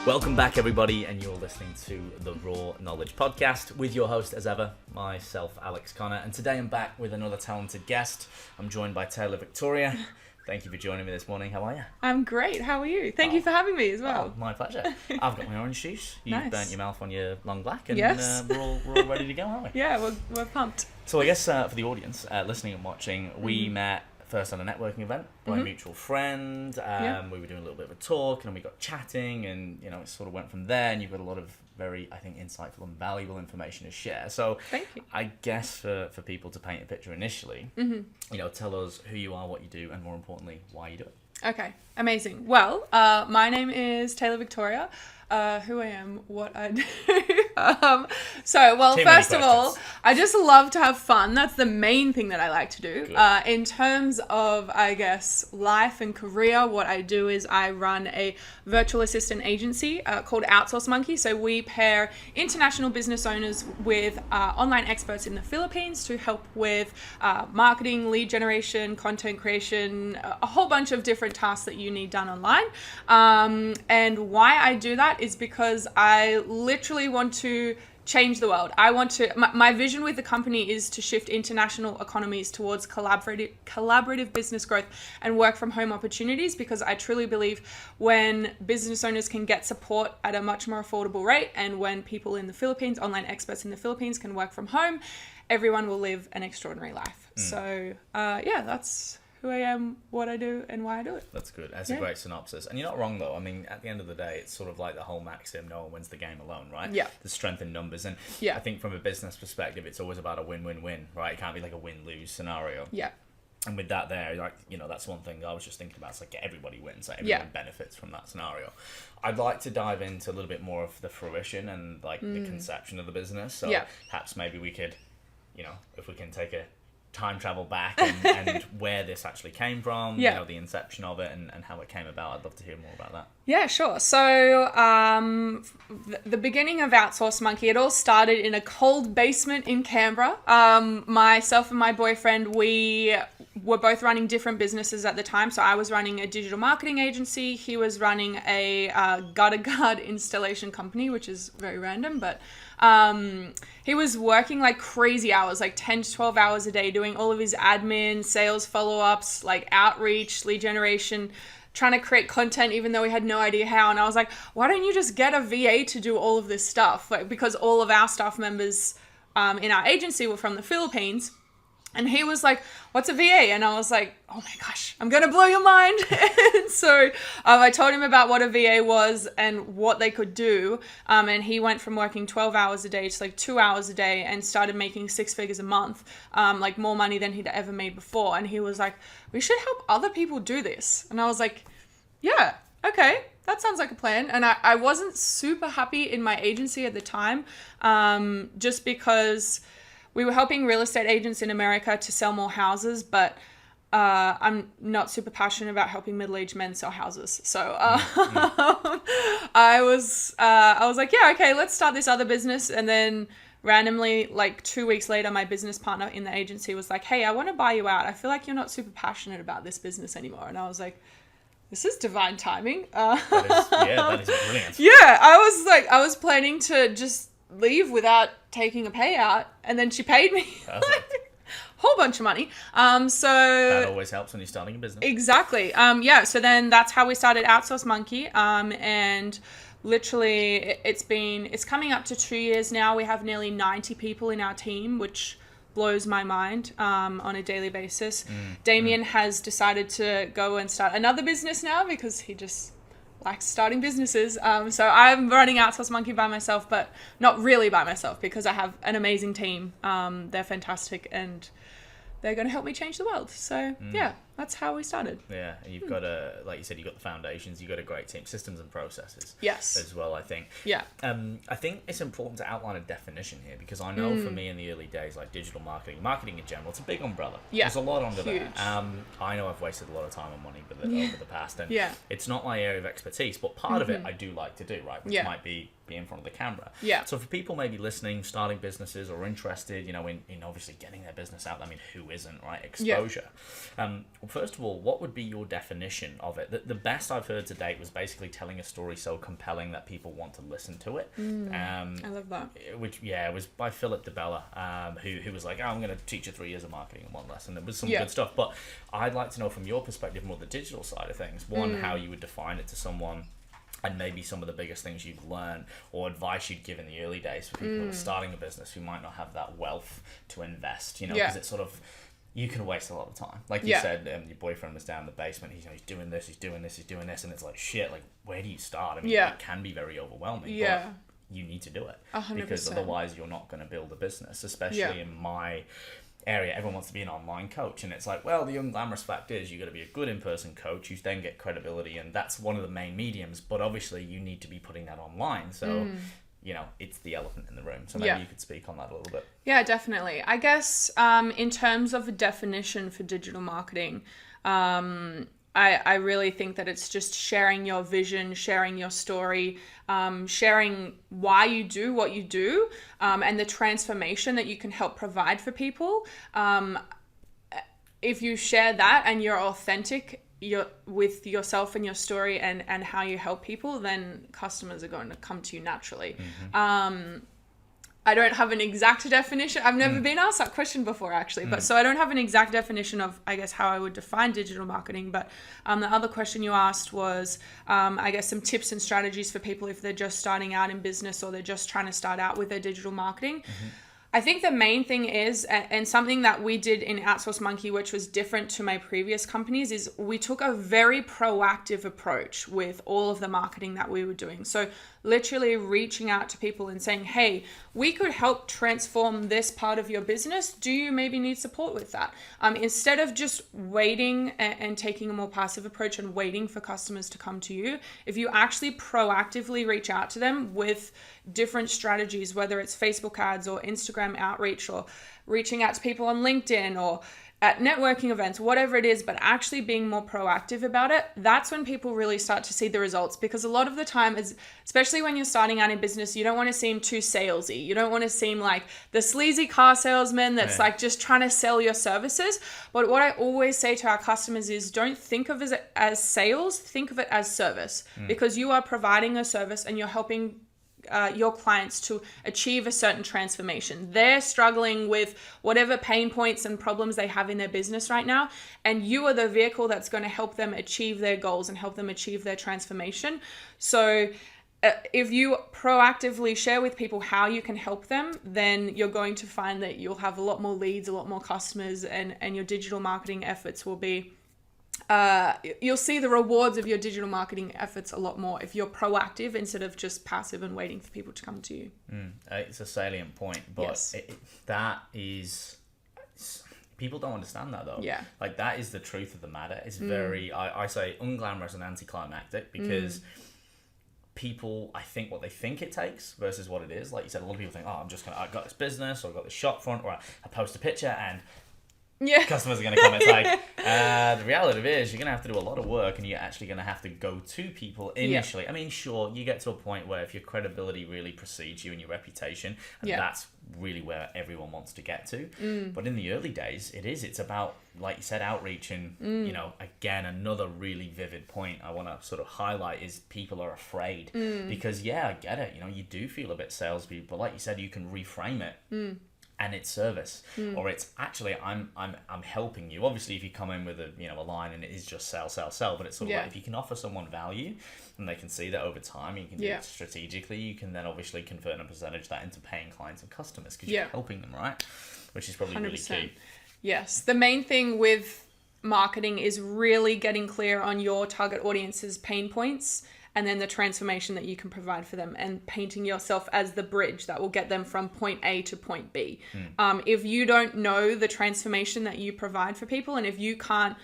Welcome back, everybody, and you're listening to the Raw Knowledge Podcast with your host, as ever, myself, Alex Connor. And today I'm back with another talented guest. I'm joined by Taylor Victoria. Thank you for joining me this morning. How are you? I'm great. How are you? Thank you for having me as well. My pleasure. I've got my orange juice. You've Nice. burnt your mouth on your long black, and Yes. we're all ready to go, aren't we? Yeah, we're pumped. So I guess for the audience listening and watching, we met first on a networking event by a mutual friend. We were doing a little bit of a talk, and then we got chatting, and it sort of went from there. And you've got a lot of very, I think, insightful and valuable information to share. So Thank you. I guess for people to paint a picture initially, tell us who you are, what you do, and more importantly, why you do it. Okay, amazing. Well, my name is Taylor Victoria. Who I am, what I do. First of all, I just love to have fun. That's the main thing that I like to do. In terms of, I guess, life and career, what I do is I run a virtual assistant agency called Outsource Monkey. So we pair international business owners with online experts in the Philippines to help with marketing, lead generation, content creation, a whole bunch of different tasks that you need done online. And why I do that is because I literally want to change the world. I want to, my vision with the company is to shift international economies towards collaborative business growth and work from home opportunities, because I truly believe when business owners can get support at a much more affordable rate, and when people in the Philippines, online experts in the Philippines, can work from home, everyone will live an extraordinary life. So that's who I am, what I do, and why I do it. That's good. That's a great synopsis. And you're not wrong, though. I mean, at the end of the day, it's sort of like the whole maxim, no one wins the game alone, right? Yeah. The strength in numbers. And I think from a business perspective, it's always about a win-win-win, right? It can't be like a win-lose scenario. Yeah. And with that there, that's one thing I was just thinking about. It's like everybody wins. Like everyone benefits from that scenario. I'd like to dive into a little bit more of the fruition and like the conception of the business. So perhaps maybe we could, if we can take a time travel back and where this actually came from, the inception of it and how it came about. I'd love to hear more about that. Yeah, sure. So the beginning of Outsource Monkey, it all started in a cold basement in Canberra. Myself and my boyfriend, we were both running different businesses at the time. So I was running a digital marketing agency. He was running a gutter guard installation company, which is very random, but he was working like crazy hours, like 10 to 12 hours a day, doing all of his admin, sales follow-ups, like outreach, lead generation, trying to create content, even though we had no idea how. And I was like, why don't you just get a VA to do all of this stuff? Like, because all of our staff members in our agency were from the Philippines. And he was like, what's a VA? And I was like, oh my gosh, I'm going to blow your mind. And so I told him about what a VA was and what they could do. And he went from working 12 hours a day to like 2 hours a day and started making 6 figures a month, like more money than he'd ever made before. And he was like, we should help other people do this. And I was like, yeah, okay. That sounds like a plan. And I wasn't super happy in my agency at the time, just because we were helping real estate agents in America to sell more houses, but I'm not super passionate about helping middle-aged men sell houses. So I was like, yeah, okay, let's start this other business. And then randomly, like 2 weeks later, my business partner in the agency was like, hey, I want to buy you out. I feel like you're not super passionate about this business anymore. And I was like, this is divine timing. That is brilliant. Yeah, I was planning to just leave without taking a payout, and then she paid me a whole bunch of money. So that always helps when you're starting a business. Exactly. So then that's how we started Outsource Monkey. And literally it's coming up to 2 years now. We have nearly 90 people in our team, which blows my mind on a daily basis. Damien has decided to go and start another business now because he just likes starting businesses. So I'm running Outsource Monkey by myself, but not really by myself, because I have an amazing team. They're fantastic and they're going to help me change the world. So that's how we started. Yeah, and you've got like you said, you've got the foundations, you've got a great team, systems and processes. Yes. As well, I think. Yeah. I think it's important to outline a definition here, because I know for me in the early days, like digital marketing in general, it's a big umbrella. Yeah. There's a lot under Huge. there. I know I've wasted a lot of time and money over the past, and it's not my area of expertise, but part of it I do like to do, right? Which might be in front of the camera. Yeah. So for people maybe listening, starting businesses or interested, in obviously getting their business out, I mean, who isn't, right? Exposure. First of all, what would be your definition of it? The best I've heard to date was basically telling a story so compelling that people want to listen to it. I love that. Which, it was by Philip DeBella, who was like, I'm going to teach you 3 years of marketing in one lesson. It was some good stuff. But I'd like to know from your perspective, more the digital side of things. One, how you would define it to someone, and maybe some of the biggest things you've learned or advice you'd give in the early days for people who are starting a business who might not have that wealth to invest, because it's sort of, you can waste a lot of time. Like you said, your boyfriend was down in the basement, he's doing this, he's doing this, and it's like, shit, like, where do you start? I mean, it can be very overwhelming, but you need to do it. 100%. Because otherwise you're not going to build a business, especially in my area. Everyone wants to be an online coach, and it's like, well, the unglamorous fact is you got to be a good in-person coach. You then get credibility, and that's one of the main mediums, but obviously you need to be putting that online, so it's the elephant in the room. So maybe you could speak on that a little bit. Yeah, definitely. I guess in terms of a definition for digital marketing, I really think that it's just sharing your vision, sharing your story, sharing why you do what you do, and the transformation that you can help provide for people. If you share that and you're authentic with yourself and your story and how you help people, then customers are going to come to you naturally. I don't have an exact definition. I've never been asked that question before, actually. But so I don't have an exact definition of, I guess, how I would define digital marketing. But the other question you asked was, I guess, some tips and strategies for people if they're just starting out in business or they're just trying to start out with their digital marketing. I think the main thing is, and something that we did in Outsource Monkey, which was different to my previous companies, is we took a very proactive approach with all of the marketing that we were doing. So literally reaching out to people and saying, hey, we could help transform this part of your business. Do you maybe need support with that? Instead of just waiting and taking a more passive approach and waiting for customers to come to you, if you actually proactively reach out to them with different strategies, whether it's Facebook ads or Instagram outreach or reaching out to people on LinkedIn or at networking events, whatever it is, but actually being more proactive about it, that's when people really start to see the results. Because a lot of the time, especially when you're starting out in business, you don't want to seem too salesy. You don't want to seem like the sleazy car salesman that's like just trying to sell your services. But what I always say to our customers is, don't think of it as sales, think of it as service, because you are providing a service and you're helping your clients to achieve a certain transformation. They're struggling with whatever pain points and problems they have in their business right now, and you are the vehicle that's going to help them achieve their goals and help them achieve their transformation. So if you proactively share with people how you can help them, then you're going to find that you'll have a lot more leads, a lot more customers, and your digital marketing efforts will be you'll see the rewards of your digital marketing efforts a lot more if you're proactive instead of just passive and waiting for people to come to you. It's a salient point, but that is, people don't understand that though. Like, that is the truth of the matter. It's very, I say unglamorous and anticlimactic because people, I think what they think it takes versus what it is. Like you said, a lot of people think, I've got this business, or I've got this shop front, or I post a picture and customers are going to come. It's like, the reality is you're going to have to do a lot of work, and you're actually going to have to go to people initially. I mean, sure, you get to a point where if your credibility really precedes you and your reputation, and that's really where everyone wants to get to. But in the early days, it's about, like you said, outreach. And, again, another really vivid point I want to sort of highlight is people are afraid because, I get it. You do feel a bit salesy, but like you said, you can reframe it. And it's service, or it's actually I'm helping you. Obviously, if you come in with a line and it is just sell, but it's sort of like, if you can offer someone value and they can see that over time, you can do it strategically. You can then obviously convert a percentage of that into paying clients and customers because you're helping them, right? Which is probably 100%. Really key. Yes, the main thing with marketing is really getting clear on your target audience's pain points, and then the transformation that you can provide for them, and painting yourself as the bridge that will get them from point A to point B. If you don't know the transformation that you provide for people, and if you can't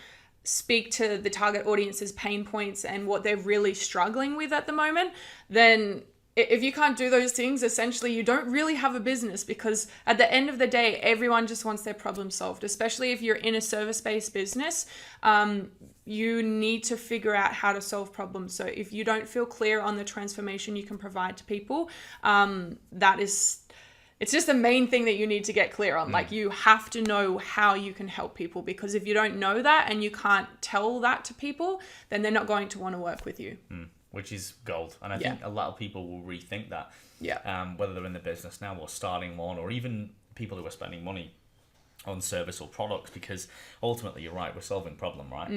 speak to the target audience's pain points and what they're really struggling with at the moment, then if you can't do those things, essentially you don't really have a business, because at the end of the day, everyone just wants their problem solved, especially if you're in a service-based business. You need to figure out how to solve problems. So if you don't feel clear on the transformation you can provide to people, that is It's just the main thing that you need to get clear on. Like, you have to know how you can help people, because if you don't know that and you can't tell that to people, then they're not going to want to work with you. Which is gold. And I think a lot of people will rethink that. Yeah. Whether they're in the business now or starting one, or even people who are spending money on service or products, because ultimately you're right, we're solving a problem, right?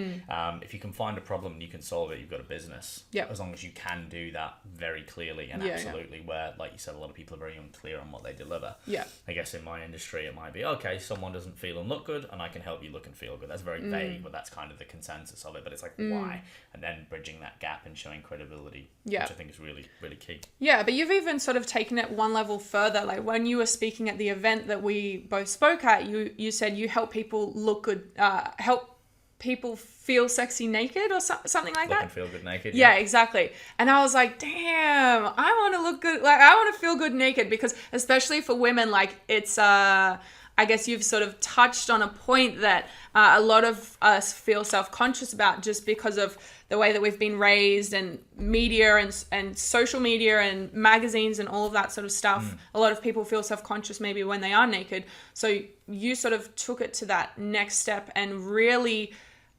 If you can find a problem and you can solve it, you've got a business. As long as you can do that very clearly and absolutely, where, like you said, a lot of people are very unclear on what they deliver. I guess in my industry it might be, okay, someone doesn't feel and look good and I can help you look and feel good. That's very vague, but that's kind of the consensus of it. But it's like, why? And then bridging that gap and showing credibility, which I think is really, really key. Yeah, but you've even sort of taken it one level further. Like, when you were speaking at the event that we both spoke at, you said you help people look good, help people feel sexy naked, or something like that. Look and feel good naked. Yeah, exactly. And I was like, damn, I want to look good. Like, I want to feel good naked, because especially for women, like, it's, I guess you've sort of touched on a point that a lot of us feel self-conscious about, just because of the way that we've been raised, and media and social media and magazines and all of that sort of stuff. A lot of people feel self-conscious maybe when they are naked. So you sort of took it to that next step and really,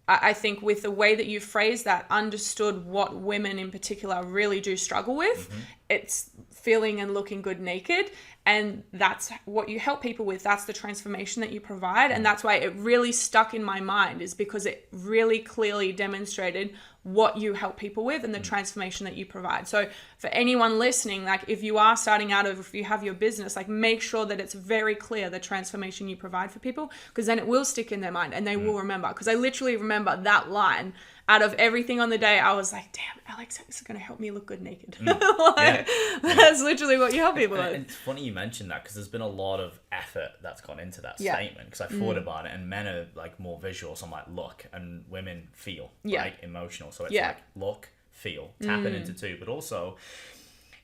I think, with the way that you phrased that, understood what women in particular really do struggle with. It's feeling and looking good naked. And that's what you help people with. That's the transformation that you provide. And that's why it really stuck in my mind, is because it really clearly demonstrated what you help people with and the transformation that you provide. So for anyone listening, like, if you are starting out, or if you have your business, like, make sure that it's very clear the transformation you provide for people, because then it will stick in their mind and they will remember. Because I literally remember that line. Out of everything on the day, I was like, damn, Alex is going to help me look good naked. That's literally what you help people with. And it's funny you mentioned that, because there's been a lot of effort that's gone into that statement, because I thought about it, and men are like more visual, so I'm like, look, and women feel, like, emotional. So it's like, look, feel, tapping into two. But also,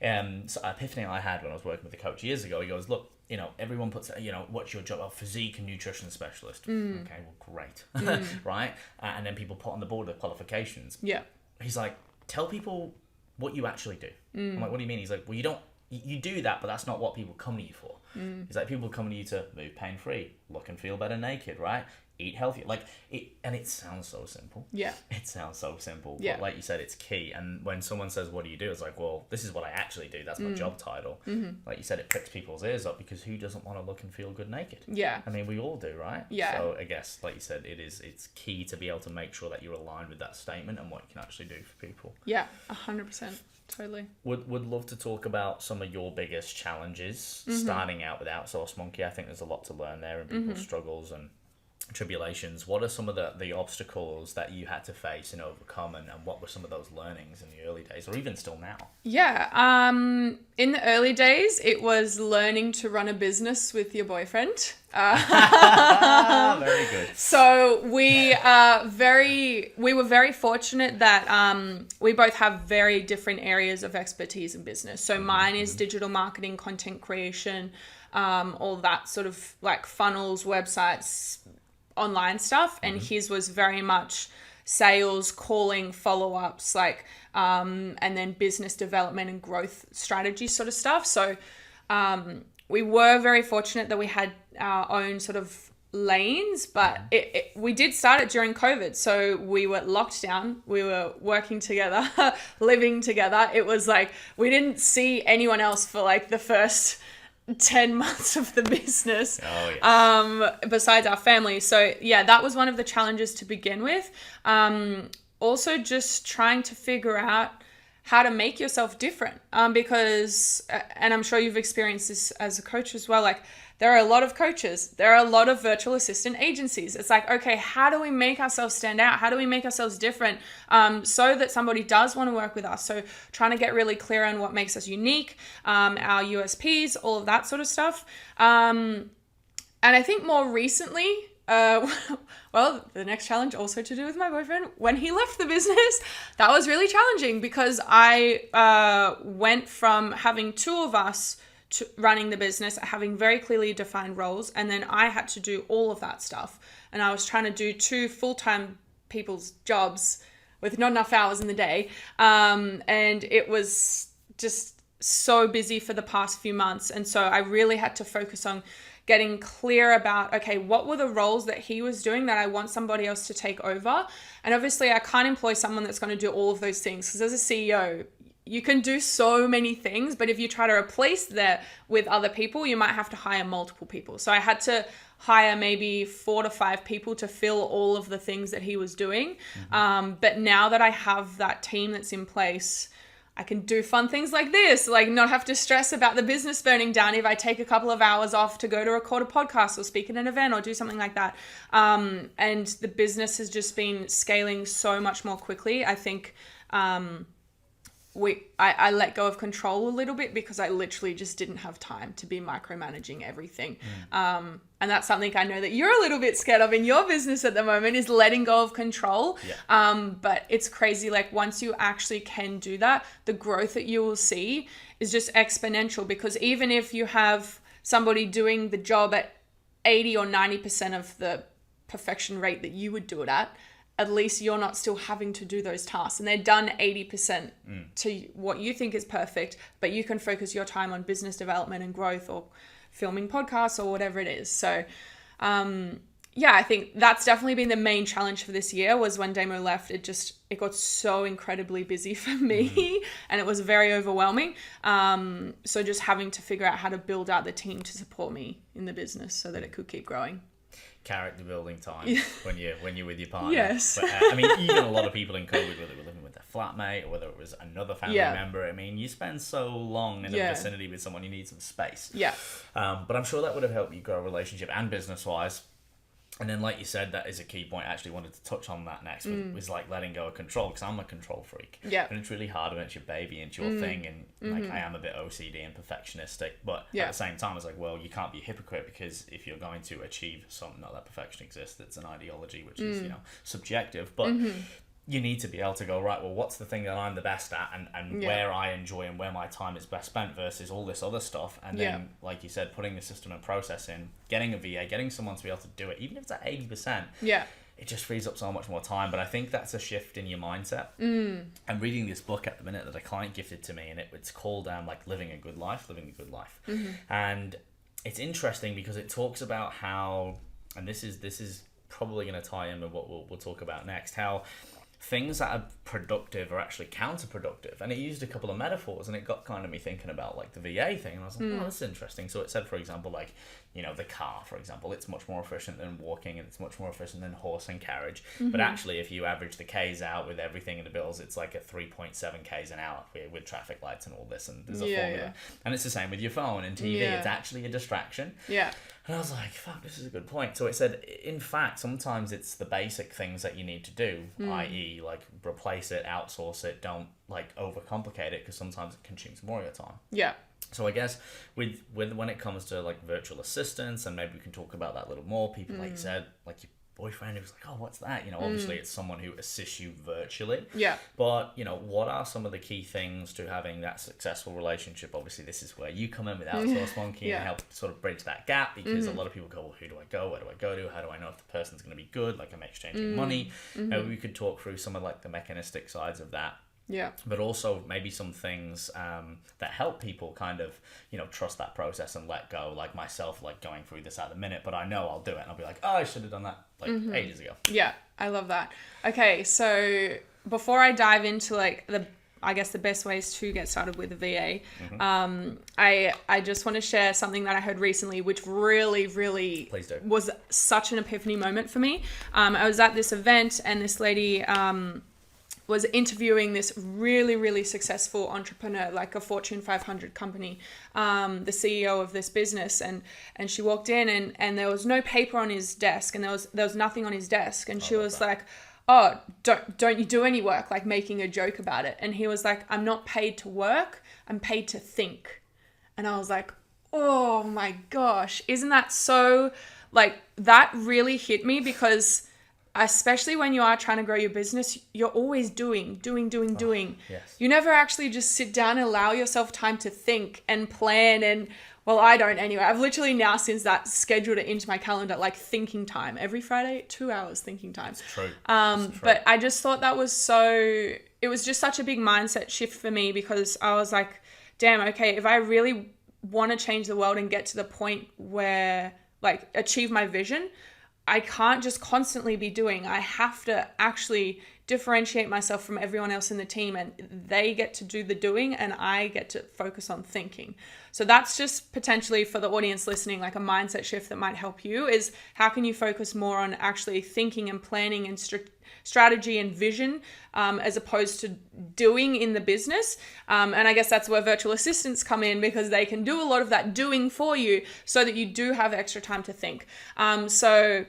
so epiphany I had when I was working with a coach years ago, he goes, look, you know, everyone puts, you know, what's your job? Oh, physique and nutrition specialist. Okay, well, great. Right? And then people put on the board the qualifications. He's like, tell people what you actually do. I'm like, what do you mean? He's like, well, you do that, but that's not what people come to you for. He's like, people come to you to move pain-free, look and feel better naked, right? Eat healthy. Like, it sounds so simple. It sounds so simple. But like you said, it's key. And when someone says, what do you do? It's like, well, this is what I actually do. That's my job title. Like you said, it pricks people's ears up, because who doesn't want to look and feel good naked? I mean, we all do, right? So I guess, like you said, it's key to be able to make sure that you're aligned with that statement and what you can actually do for people. 100%. Totally. Would love to talk about some of your biggest challenges starting out with Outsource Monkey. I think there's a lot to learn there, and people's struggles and tribulations. What are some of the obstacles that you had to face and overcome, and what were some of those learnings in the early days, or even still now? In the early days, it was learning to run a business with your boyfriend. Very good. So we were very fortunate that we both have very different areas of expertise in business. So mine is digital marketing, content creation, all that sort of like funnels, websites, online stuff. And his was very much sales, calling, follow-ups, like, and then business development and growth strategy sort of stuff. So we were very fortunate that we had our own sort of lanes, but we did start it during COVID. So we were locked down, we were working together, living together. It was like, we didn't see anyone else for like the first 10 months of the business, besides our family. So yeah, that was one of the challenges to begin with. Also just trying to figure out how to make yourself different, because, and I'm sure you've experienced this as a coach as well, like there are a lot of coaches, there are a lot of virtual assistant agencies. It's like, okay, how do we make ourselves stand out? How do we make ourselves different, so that somebody does want to work with us? So trying to get really clear on what makes us unique, our USPs, all of that sort of stuff. And I think more recently, well, the next challenge also to do with my boyfriend. When he left the business, that was really challenging, because I went from having two of us to running the business, having very clearly defined roles, and then I had to do all of that stuff. And I was trying to do two full-time people's jobs with not enough hours in the day. And it was just so busy for the past few months. And so I really had to focus on getting clear about, okay, what were the roles that he was doing that I want somebody else to take over? And obviously I can't employ someone that's going to do all of those things, because as a CEO, you can do so many things, but if you try to replace that with other people, you might have to hire multiple people. So I had to hire maybe 4 to 5 people to fill all of the things that he was doing. But now that I have that team that's in place, I can do fun things like this, like not have to stress about the business burning down if I take a couple of hours off to go to record a podcast or speak at an event or do something like that. And the business has just been scaling so much more quickly. I think I let go of control a little bit because I literally just didn't have time to be micromanaging everything. And that's something I know that you're a little bit scared of in your business at the moment, is letting go of control. But it's crazy. Like once you actually can do that, the growth that you will see is just exponential, because even if you have somebody doing the job at 80 or 90% of the perfection rate that you would do it at least you're not still having to do those tasks, and they're done 80% to what you think is perfect, but you can focus your time on business development and growth or filming podcasts or whatever it is. So, I think that's definitely been the main challenge for this year, was when Damo left, it got so incredibly busy for me and it was very overwhelming. So just having to figure out how to build out the team to support me in the business so that it could keep growing. Character building time when you're with your partner. Yes. But, I mean, even a lot of people in COVID, whether they were living with their flatmate or whether it was another family member, I mean, you spend so long in a vicinity with someone, you need some space. But I'm sure that would have helped you grow a relationship and business-wise. And then, like you said, that is a key point. I actually wanted to touch on that next, was like letting go of control, because I'm a control freak. And it's really hard when it's your baby and it's your thing. And like I am a bit OCD and perfectionistic. But at the same time, it's like, well, you can't be a hypocrite, because if you're going to achieve something, not that perfection exists, it's an ideology, which is, subjective. But you need to be able to go, right, well, what's the thing that I'm the best at and where I enjoy and where my time is best spent versus all this other stuff. And then, like you said, putting the system and process in, getting a VA, getting someone to be able to do it, even if it's at 80%, it just frees up so much more time. But I think that's a shift in your mindset. I'm reading this book at the minute that a client gifted to me, and it's called like Living a Good Life. And it's interesting because it talks about how, and this is probably going to tie in with what we'll talk about next, how things that are productive are actually counterproductive. And it used a couple of metaphors, and it got kind of me thinking about like the VA thing. And I was like, oh, that's interesting. So it said, for example, like, the car, for example, it's much more efficient than walking, and it's much more efficient than horse and carriage. But actually, if you average the Ks out with everything in the bills, it's like a 3.7 Ks an hour with traffic lights and all this. And there's a formula. And it's the same with your phone and TV. It's actually a distraction. And I was like, fuck, this is a good point. So it said, in fact, sometimes it's the basic things that you need to do, i.e. like replace it, outsource it, don't like overcomplicate it, because sometimes it consumes more of your time. So I guess with when it comes to like virtual assistants, and maybe we can talk about that a little more, people like you said, like your boyfriend who's like, oh, what's that? Obviously it's someone who assists you virtually. But, what are some of the key things to having that successful relationship? Obviously, this is where you come in with Outsource Monkey and help sort of bridge that gap, because a lot of people go, well, who do I go? Where do I go to? How do I know if the person's going to be good? Like, I'm exchanging money. Maybe we could talk through some of like the mechanistic sides of that. But also maybe some things that help people kind of, trust that process and let go, like myself, like going through this at the minute, but I know I'll do it. And I'll be like, oh, I should have done that like ages ago. I love that. Okay, so before I dive into like the best ways to get started with a VA, I just want to share something that I heard recently, which really, really was such an epiphany moment for me. I was at this event, and this lady was interviewing this really, really successful entrepreneur, like a Fortune 500 company, the CEO of this business. And she walked in, and there was no paper on his desk, and there was nothing on his desk. And she was like, oh, don't you do any work, like making a joke about it. And he was like, I'm not paid to work, I'm paid to think. And I was like, oh my gosh, isn't that so, like, that really hit me, because especially when you are trying to grow your business, you're always doing. Yes. You never actually just sit down and allow yourself time to think and plan. And well, I don't anyway. I've literally now, since that, scheduled it into my calendar, like thinking time every Friday, 2 hours thinking time. It's true. But I just thought that was it was just such a big mindset shift for me, because I was like, damn, okay, if I really want to change the world and get to the point where, like, achieve my vision, I can't just constantly be doing. I have to actually differentiate myself from everyone else in the team, and they get to do the doing and I get to focus on thinking. So that's just potentially for the audience listening, like a mindset shift that might help you, is how can you focus more on actually thinking and planning and strategy and vision, as opposed to doing in the business. And I guess that's where virtual assistants come in, because they can do a lot of that doing for you so that you do have extra time to think. So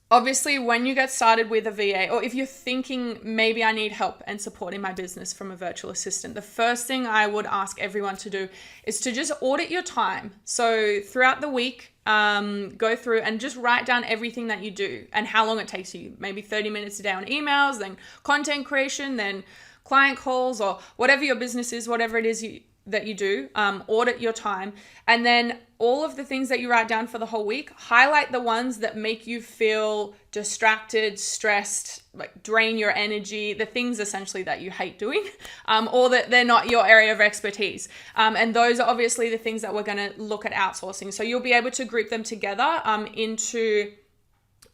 obviously, when you get started with a VA, or if you're thinking maybe I need help and support in my business from a virtual assistant, the first thing I would ask everyone to do is to just audit your time. So throughout the week, go through and just write down everything that you do and how long it takes you. Maybe 30 minutes a day on emails, then content creation, then client calls, or whatever your business is, whatever it is that you do. Audit your time, and then all of the things that you write down for the whole week, highlight the ones that make you feel distracted, stressed, like drain your energy, the things essentially that you hate doing, or that they're not your area of expertise. And those are obviously the things that we're going to look at outsourcing. So you'll be able to group them together into,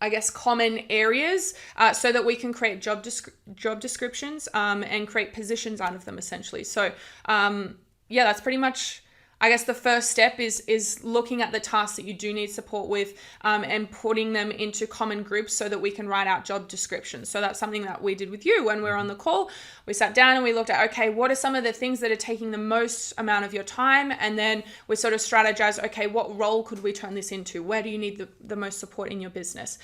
I guess, common areas, so that we can create job descriptions and create positions out of them essentially. So yeah, that's pretty much, I guess, the first step is looking at the tasks that you do need support with, and putting them into common groups so that we can write out job descriptions. So that's something that we did with you when we were on the call. We sat down and we looked at, okay, what are some of the things that are taking the most amount of your time? And then we sort of strategized, okay, what role could we turn this into? Where do you need the most support in your business?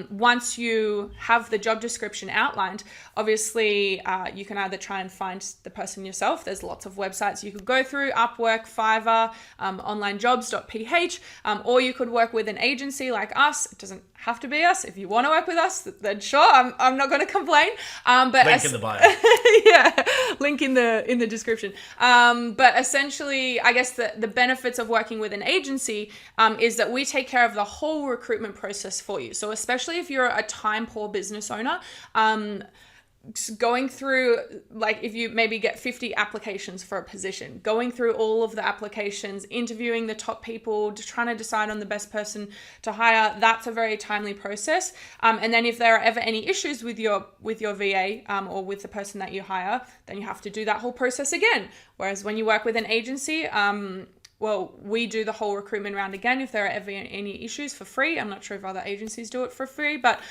Once you have the job description outlined, obviously you can either try and find the person yourself. There's lots of websites you could go through, Upwork, Fiverr, onlinejobs.ph, or you could work with an agency like us. It doesn't have to be us. If you want to work with us, then sure, I'm not going to complain. But link in the bio. Yeah, link in the description. But essentially, I guess the benefits of working with an agency is that we take care of the whole recruitment process for you. So especially if you're a time poor business owner, going through, like, if you maybe get 50 applications for a position, going through all of the applications, interviewing the top people, trying to decide on the best person to hire, that's a very timely process. And then if there are ever any issues with your VA or with the person that you hire, then you have to do that whole process again. Whereas when you work with an agency, well, we do the whole recruitment round again if there are ever any issues for free. I'm not sure if other agencies do it for free, but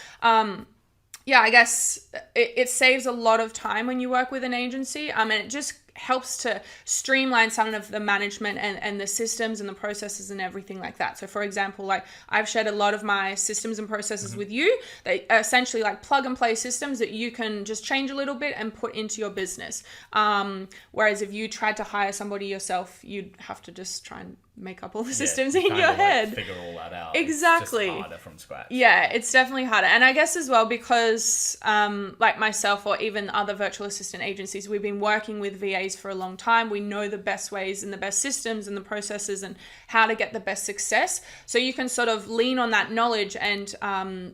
yeah, I guess it saves a lot of time when you work with an agency, and it just helps to streamline some of the management and the systems and the processes and everything like that. So for example, like, I've shared a lot of my systems and processes with you. They are essentially like plug and play systems that you can just change a little bit and put into your business. Whereas if you tried to hire somebody yourself, you'd have to just try and make up all the systems in your head. Figure all that out. Exactly. It's just harder from scratch. Yeah, it's definitely harder. And I guess as well, because like myself or even other virtual assistant agencies, we've been working with VAs for a long time. We know the best ways and the best systems and the processes and how to get the best success. So you can sort of lean on that knowledge and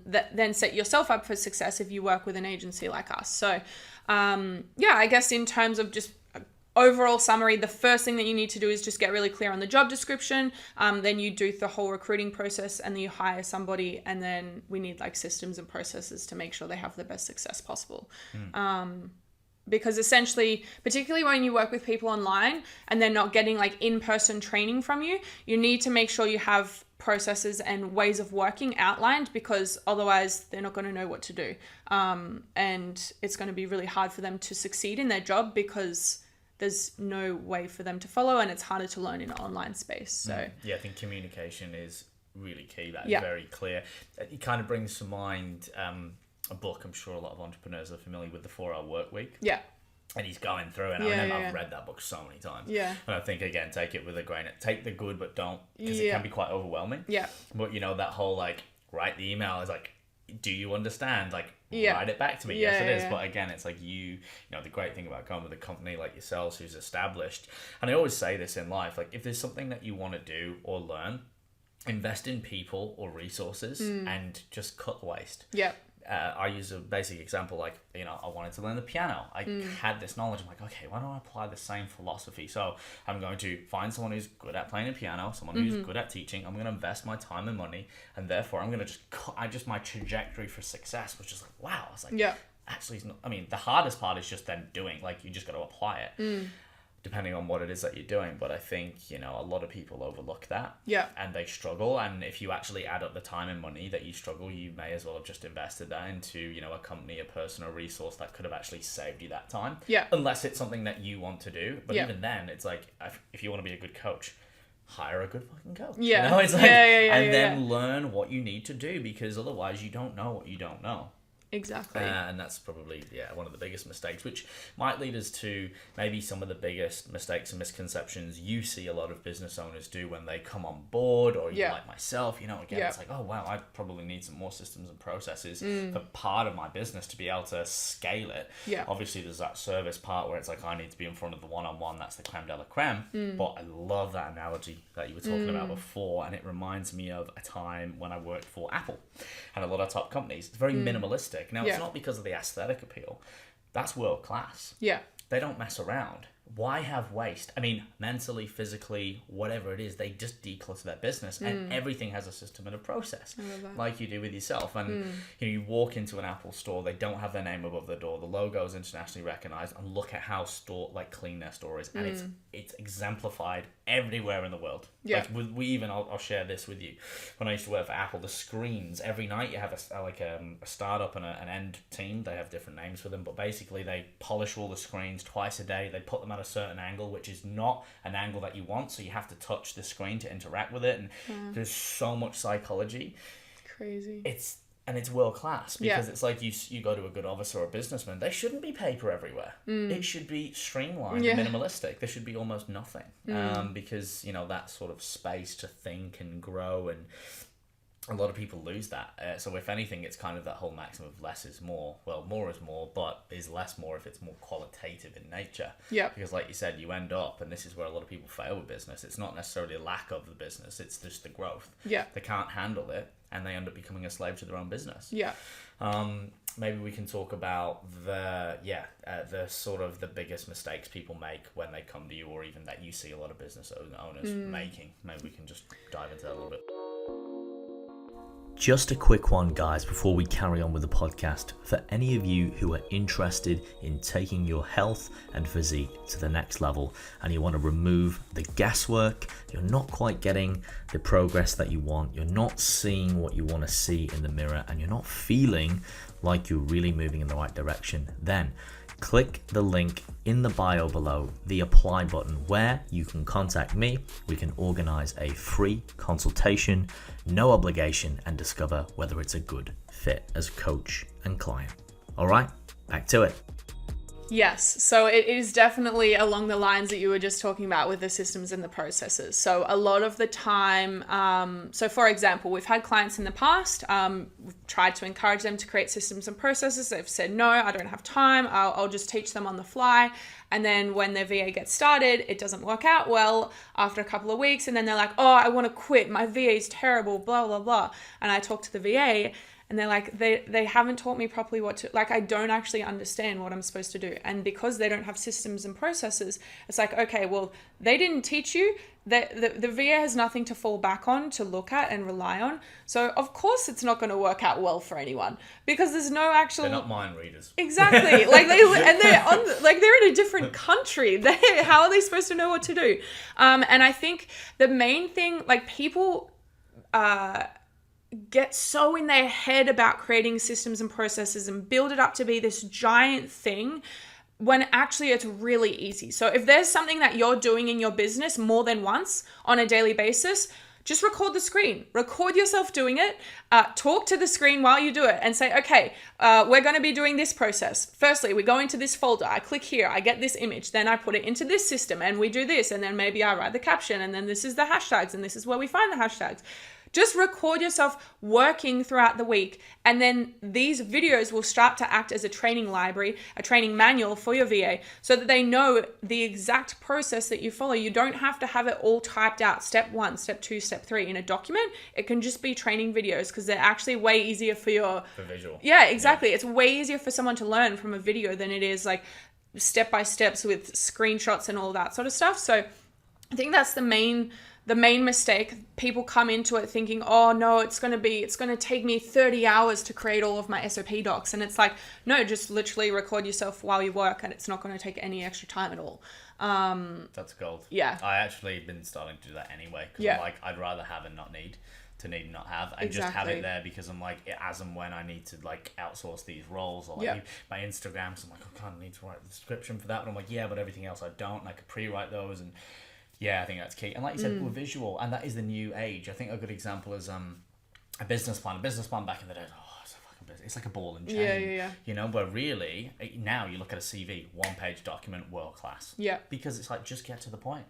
then set yourself up for success if you work with an agency like us. So yeah, I guess in terms of just overall summary, the first thing that you need to do is just get really clear on the job description. Then you do the whole recruiting process, and then you hire somebody, and then we need like systems and processes to make sure they have the best success possible. Because essentially, particularly when you work with people online and they're not getting like in-person training from you, you need to make sure you have processes and ways of working outlined, because otherwise they're not going to know what to do. And it's going to be really hard for them to succeed in their job because there's no way for them to follow, and it's harder to learn in an online space. So yeah, I think communication is really key. That is very clear. It kind of brings to mind a book. I'm sure a lot of entrepreneurs are familiar with, the 4-Hour Workweek. Yeah. And he's going through, and I've read that book so many times. Yeah. And I think, again, take it with a grain. Take the good, but don't, because it can be quite overwhelming. Yeah. But, you know, that whole, like, write the email is like, do you understand? Like, write it back to me. Yes, it is. But again, it's like you know, the great thing about going with a company like yourselves who's established, and I always say this in life, like, if there's something that you want to do or learn, invest in people or resources and just cut waste. Yeah. I use a basic example, like, you know, I wanted to learn the piano. I had this knowledge. I'm like, okay, why don't I apply the same philosophy? So I'm going to find someone who's good at playing the piano, someone who's good at teaching. I'm going to invest my time and money, and therefore I'm going to just my trajectory for success was just like, wow. I was like, actually, it's not, I mean, the hardest part is just then doing, like, you just got to apply it. Depending on what it is that you're doing. But I think, you know, a lot of people overlook that. Yeah. And they struggle. And if you actually add up the time and money that you struggle, you may as well have just invested that into, you know, a company, a person, a resource that could have actually saved you that time. Yeah. Unless it's something that you want to do. But even then, it's like, if you want to be a good coach, hire a good fucking coach. Yeah. You know, it's like, and then learn what you need to do, because otherwise you don't know what you don't know. Exactly. And that's probably, one of the biggest mistakes, which might lead us to maybe some of the biggest mistakes and misconceptions you see a lot of business owners do when they come on board, or you like myself, you know, again, it's like, oh, wow, I probably need some more systems and processes for part of my business to be able to scale it. Yeah. Obviously, there's that service part where it's like, I need to be in front of the one-on-one, that's the creme de la creme. But I love that analogy that you were talking about before, and it reminds me of a time when I worked for Apple and a lot of top companies. It's very minimalistic. Now, it's not because of the aesthetic appeal. That's world class. Yeah. They don't mess around. Why have waste? I mean, mentally, physically, whatever it is, they just declutter their business, and everything has a system and a process, like you do with yourself. And you know, you walk into an Apple store, they don't have their name above the door, the logo is internationally recognized, and look at how clean their store is, and it's exemplified everywhere in the world. Yeah. Like we even, I'll share this with you. When I used to work for Apple, the screens, every night you have a startup and an end team. They have different names for them, but basically they polish all the screens twice a day. They put them at a certain angle, which is not an angle that you want, so you have to touch the screen to interact with it, and there's so much psychology. Crazy. It's world class, because it's like you go to a good office or a businessman, there shouldn't be paper everywhere. It should be streamlined and minimalistic. There should be almost nothing, because, you know, that sort of space to think and grow, and a lot of people lose that. So if anything, it's kind of that whole maxim of less is more. Well, more is more, but is less more if it's more qualitative in nature. Yeah. Because like you said, you end up, and this is where a lot of people fail with business, it's not necessarily a lack of the business, it's just the growth. Yeah. They can't handle it, and they end up becoming a slave to their own business. Yeah. Maybe we can talk about the sort of the biggest mistakes people make when they come to you, or even that you see a lot of business owners making. Maybe we can just dive into that a little bit. Just a quick one, guys, before we carry on with the podcast. For any of you who are interested in taking your health and physique to the next level, and you want to remove the guesswork, you're not quite getting the progress that you want, you're not seeing what you want to see in the mirror, and you're not feeling like you're really moving in the right direction, then click the link in the bio below, the apply button, where you can contact me. We can organize a free consultation, no obligation, and discover whether it's a good fit as coach and client. All right, back to it. Yes, so it is definitely along the lines that you were just talking about with the systems and the processes. So a lot of the time, so for example, we've had clients in the past, we've tried to encourage them to create systems and processes. They've said, no, I don't have time. I'll just teach them on the fly. And then when their VA gets started, it doesn't work out well after a couple of weeks. And then they're like, oh, I want to quit. My VA is terrible, blah, blah, blah. And I talk to the VA, and they're like, they haven't taught me properly what to, like, I don't actually understand what I'm supposed to do. And because they don't have systems and processes, it's like, okay, well, they didn't teach you. The VA has nothing to fall back on, to look at and rely on. So of course it's not going to work out well for anyone, because there's no actual... They're not mind readers. Exactly. Like they're in a different country. How are they supposed to know what to do? And I think the main thing, like, people get so in their head about creating systems and processes and build it up to be this giant thing, when actually it's really easy. So if there's something that you're doing in your business more than once on a daily basis, just record the screen, record yourself doing it, talk to the screen while you do it, and say, okay, we're going to be doing this process. Firstly, we go into this folder, I click here, I get this image, then I put it into this system, and we do this, and then maybe I write the caption, and then this is the hashtags, and this is where we find the hashtags. Just record yourself working throughout the week, and then these videos will start to act as a training library, a training manual for your VA, so that they know the exact process that you follow. You don't have to have it all typed out, step 1, step 2, step 3 in a document. It can just be training videos, because they're actually way easier for visual. Yeah, exactly. Yeah. It's way easier for someone to learn from a video than it is like step by steps with screenshots and all that sort of stuff. So I think that's the main mistake. People come into it thinking, oh no, it's going to take me 30 hours to create all of my SOP docs. And it's like, no, just literally record yourself while you work, and it's not going to take any extra time at all. That's gold. Yeah. I actually been starting to do that anyway. Because I'm like, I'd rather have and not need to need and not have, and just have it there, because I'm like, as and when I need to like outsource these roles, or like my Instagrams, I'm like, I can't need to write the description for that, but I'm like, yeah, but everything else I don't, and I could pre-write those. And yeah, I think that's key. And like you said, we're visual, and that is the new age. I think a good example is a business plan. A business plan back in the day, it's a fucking business. It's like a ball and chain. Yeah. You know, but really now you look at a CV, 1-page document, world class. Yeah. Because it's like, just get to the point.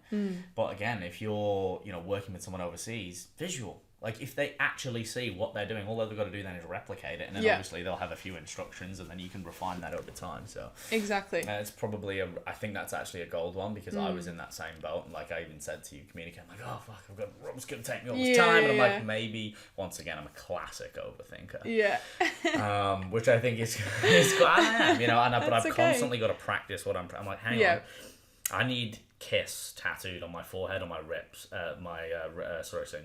But again, if you're working with someone overseas, visual. Like, if they actually see what they're doing, all they've got to do then is replicate it. And then obviously they'll have a few instructions, and then you can refine that over time. So exactly. It's probably I think that's actually a gold one, because I was in that same boat. And like I even said to you, communicate, I'm like, oh, fuck, Rob's going to take me all this time. And I'm like, maybe, once again, I'm a classic overthinker. Yeah. Which I think is quite, but I've constantly got to practice what I'm like, hang on. I need KISS tattooed on my forehead, on my ribs,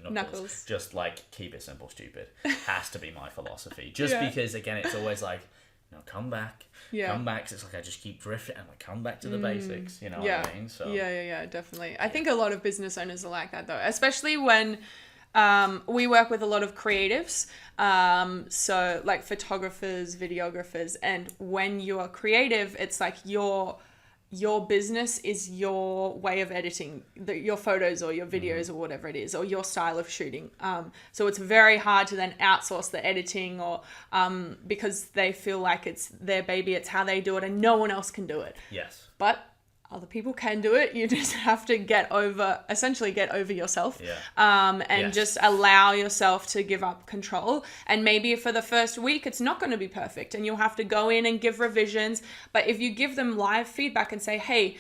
knuckles. Just like, keep it simple, stupid. Has to be my philosophy. Just because, again, it's always like, come back. Come back. So it's like I just keep drifting, and like, come back to the basics. You know what I mean? So yeah, definitely. I think a lot of business owners are like that though, especially when we work with a lot of creatives, so like photographers, videographers, and when you are creative, it's like your business is your way of editing your photos or your videos or whatever it is, or your style of shooting. So it's very hard to then outsource the editing, or because they feel like it's their baby, it's how they do it, and no one else can do it. Yes. But other people can do it. You just have to essentially get over yourself, and just allow yourself to give up control. And maybe for the first week, it's not going to be perfect, and you'll have to go in and give revisions. But if you give them live feedback and say, hey,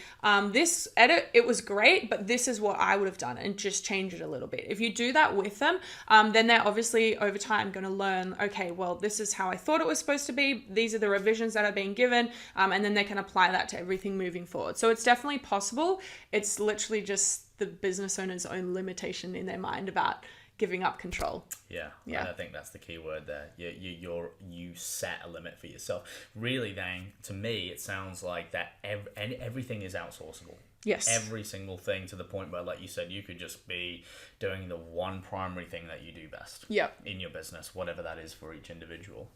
this edit, it was great, but this is what I would have done, and just change it a little bit. If you do that with them, then they're obviously over time going to learn, okay, well, this is how I thought it was supposed to be. These are the revisions that are being given. And then they can apply that to everything moving forward. So it's definitely possible. It's literally just the business owner's own limitation in their mind about giving up control. Yeah. I think that's the key word there. You set a limit for yourself. Really, then, to me, it sounds like that everything is outsourceable. Yes. Every single thing, to the point where, like you said, you could just be doing the one primary thing that you do best in your business, whatever that is for each individual.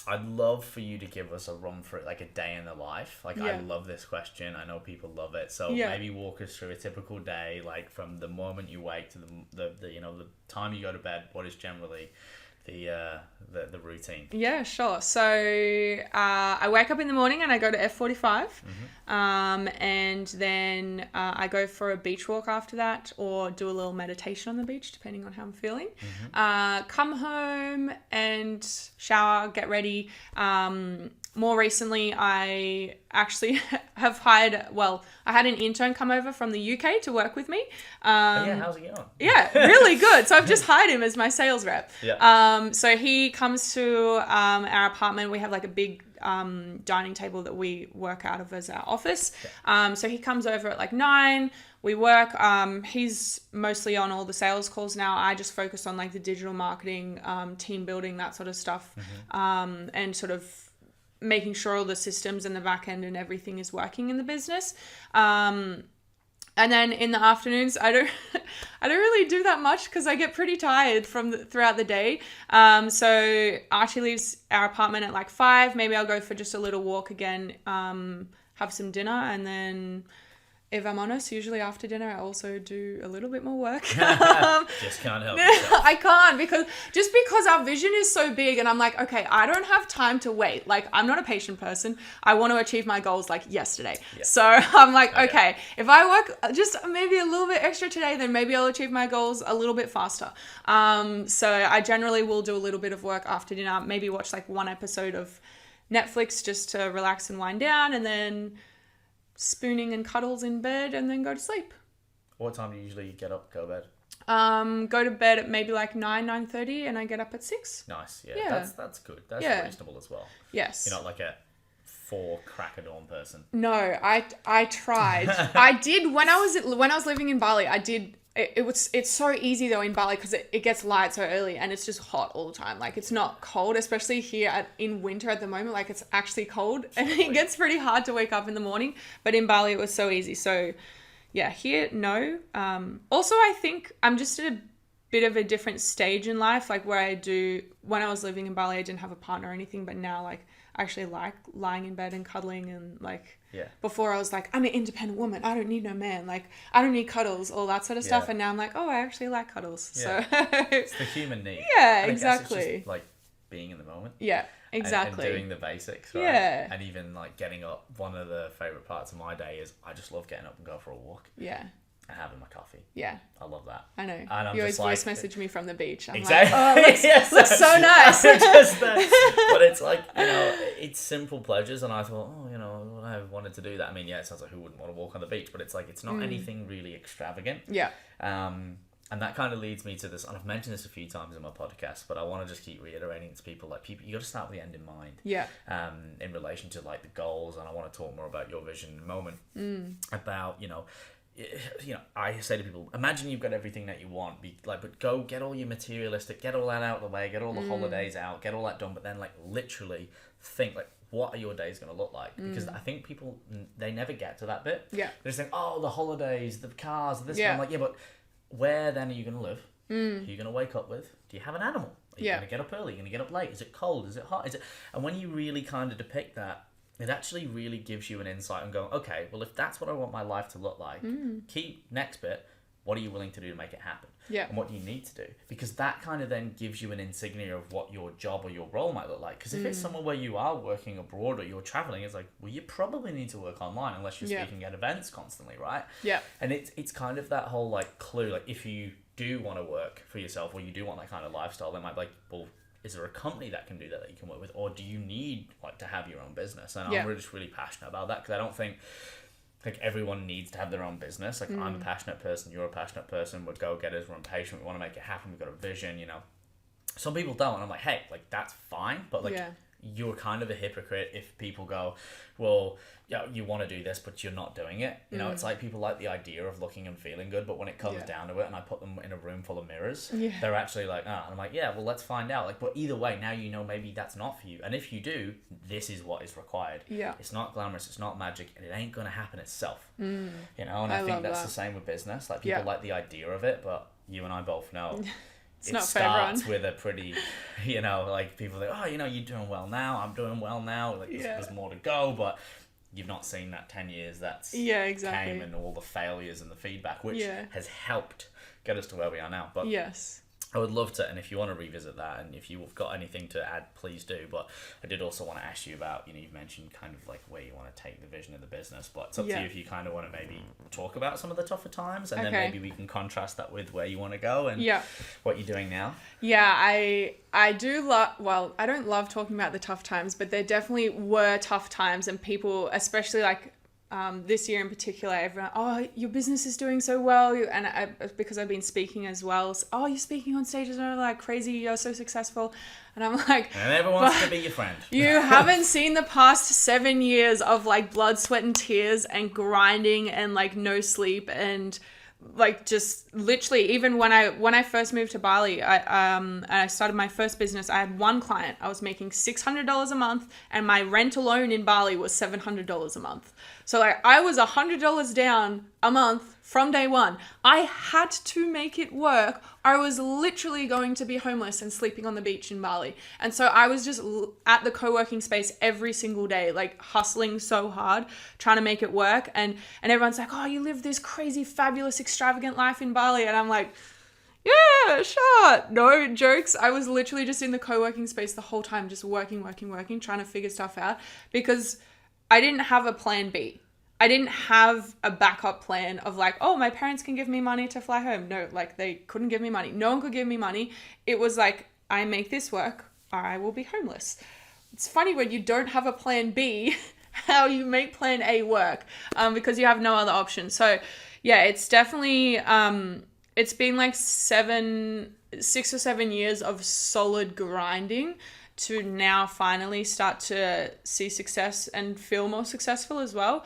I'd love for you to give us a run for it, like a day in the life. Like, I love this question. I know people love it. So maybe walk us through a typical day, like from the moment you wake to the time you go to bed. What is generally the routine? Yeah, sure. So I wake up in the morning and I go to F45, and then I go for a beach walk after that, or do a little meditation on the beach, depending on how I'm feeling. Come home and shower, get ready. More recently, I actually have hired, I had an intern come over from the UK to work with me. How's it going? Yeah, really good. So I've just hired him as my sales rep. So he comes to our apartment. We have like a big dining table that we work out of as our office. So he comes over at like 9. We work. He's mostly on all the sales calls now. I just focus on like the digital marketing, team building, that sort of stuff, and sort of making sure all the systems and the back end and everything is working in the business. And then in the afternoons, I don't really do that much because I get pretty tired throughout the day. So Archie leaves our apartment at like 5. Maybe I'll go for just a little walk again, have some dinner, and then if I'm honest, usually after dinner, I also do a little bit more work. Just can't help yourself. I can't because our vision is so big and I'm like, okay, I don't have time to wait. Like, I'm not a patient person. I want to achieve my goals like yesterday. Yeah. So I'm like, okay, if I work just maybe a little bit extra today, then maybe I'll achieve my goals a little bit faster. So I generally will do a little bit of work after dinner, maybe watch like one episode of Netflix just to relax and wind down, and then spooning and cuddles in bed, and then go to sleep. What time do you usually get up, go to bed? Go to bed at maybe like 9:30, and I get up at 6. Nice, yeah. That's good. That's reasonable as well. Yes. You're not like a 4 crack of dawn person. No, I tried. I did when I was living in Bali. I did. It's so easy though in Bali because it gets light so early and it's just hot all the time. Like, it's not cold, especially here in winter at the moment. Like, it's actually cold and it gets pretty hard to wake up in the morning. But in Bali it was so easy. So yeah, here, no. Also, I think I'm just at a bit of a different stage in life. Like, when I was living in Bali, I didn't have a partner or anything, but now like I actually like lying in bed and cuddling and like. Yeah. Before I was like, I'm an independent woman. I don't need no man. Like, I don't need cuddles, all that sort of stuff. And now I'm like, oh, I actually like cuddles. Yeah. So it's the human need. Yeah, exactly. It's just like being in the moment. Yeah, exactly. And doing the basics, right? Yeah. And even like getting up. One of the favorite parts of my day is I just love getting up and go for a walk. Yeah. And having my coffee. Yeah. I love that. I know. And I'm you always just like, voice message me from the beach. I'm exactly. like, oh, looks so nice. But it's like, it's simple pleasures. And I thought, I wanted to do that. I mean, yeah, it sounds like who wouldn't want to walk on the beach, but it's like, it's not anything really extravagant. Yeah. And that kind of leads me to this, and I've mentioned this a few times in my podcast, but I want to just keep reiterating to people, like, you got to start with the end in mind. Yeah. In relation to like the goals, and I want to talk more about your vision in a moment. About, I say to people, imagine you've got everything that you want, but go get all your materialistic, get all that out of the way, get all the holidays out, get all that done, but then like literally think like, what are your days going to look like? Because I think people, they never get to that bit. Yeah. They just think, oh, the holidays, the cars, this one. Yeah. I'm like, yeah, but where then are you going to live? Who are you going to wake up with? Do you have an animal? Are you going to get up early? Are you going to get up late? Is it cold? Is it hot? And when you really kind of depict that, it actually really gives you an insight and going, okay, well, if that's what I want my life to look like, next bit, what are you willing to do to make it happen? Yeah. And what do you need to do? Because that kind of then gives you an insignia of what your job or your role might look like. Because if it's somewhere where you are working abroad or you're traveling, it's like, well, you probably need to work online unless you're speaking at events constantly, right? Yeah. And it's kind of that whole like clue, like if you do want to work for yourself or you do want that kind of lifestyle, they might be like, well, is there a company that can do that you can work with, or do you need like to have your own business? And I'm just really passionate about that because I don't think like everyone needs to have their own business. Like I'm a passionate person, you're a passionate person, we're go-getters, we're impatient, we want to make it happen, we've got a vision, Some people don't, and I'm like, hey, like that's fine, but like you're kind of a hypocrite if people go, well, yeah, you want to do this, but you're not doing it. It's like people like the idea of looking and feeling good, but when it comes down to it, and I put them in a room full of mirrors, they're actually like, oh, and I'm like, yeah, well, let's find out. Like, but either way, now maybe that's not for you, and if you do, this is what is required. Yeah, it's not glamorous, it's not magic, and it ain't gonna happen itself. And I think that's the same with business. Like people like the idea of it, but you and I both know. It starts with a pretty, like people think, oh, you're doing well now, I'm doing well now, like there's more to go, but you've not seen that 10 years that's came and all the failures and the feedback, which has helped get us to where we are now. But I would love to, and if you want to revisit that, and if you've got anything to add, please do. But I did also want to ask you about, you've mentioned kind of like where you want to take the vision of the business, but it's up to you if you kind of want to maybe talk about some of the tougher times, and then maybe we can contrast that with where you want to go and what you're doing now. Yeah, I do love, I don't love talking about the tough times, but there definitely were tough times, and people, especially like, this year in particular, everyone, oh, your business is doing so well, and because I've been speaking as well, so, oh, you're speaking on stages and like crazy, you're so successful, and I'm like, and everyone wants to be your friend. You haven't seen the past 7 years of like blood, sweat, and tears, and grinding, and like no sleep, and like just literally, even when I first moved to Bali, I started my first business. I had one client. I was making $600 a month, and my rent alone in Bali was $700 a month. So like I was $100 down a month from day one. I had to make it work. I was literally going to be homeless and sleeping on the beach in Bali. And so I was just at the co-working space every single day, like hustling so hard, trying to make it work. And everyone's like, oh, you live this crazy, fabulous, extravagant life in Bali. And I'm like, yeah, sure. No jokes. I was literally just in the co-working space the whole time, just working, trying to figure stuff out because I didn't have a plan B. I didn't have a backup plan of like, oh, my parents can give me money to fly home. No, like they couldn't give me money. No one could give me money. It was like, I make this work or I will be homeless. It's funny when you don't have a plan B, how you make plan A work because you have no other option. So yeah, it's definitely... it's been like 6 or 7 years of solid grinding to now finally start to see success and feel more successful as well.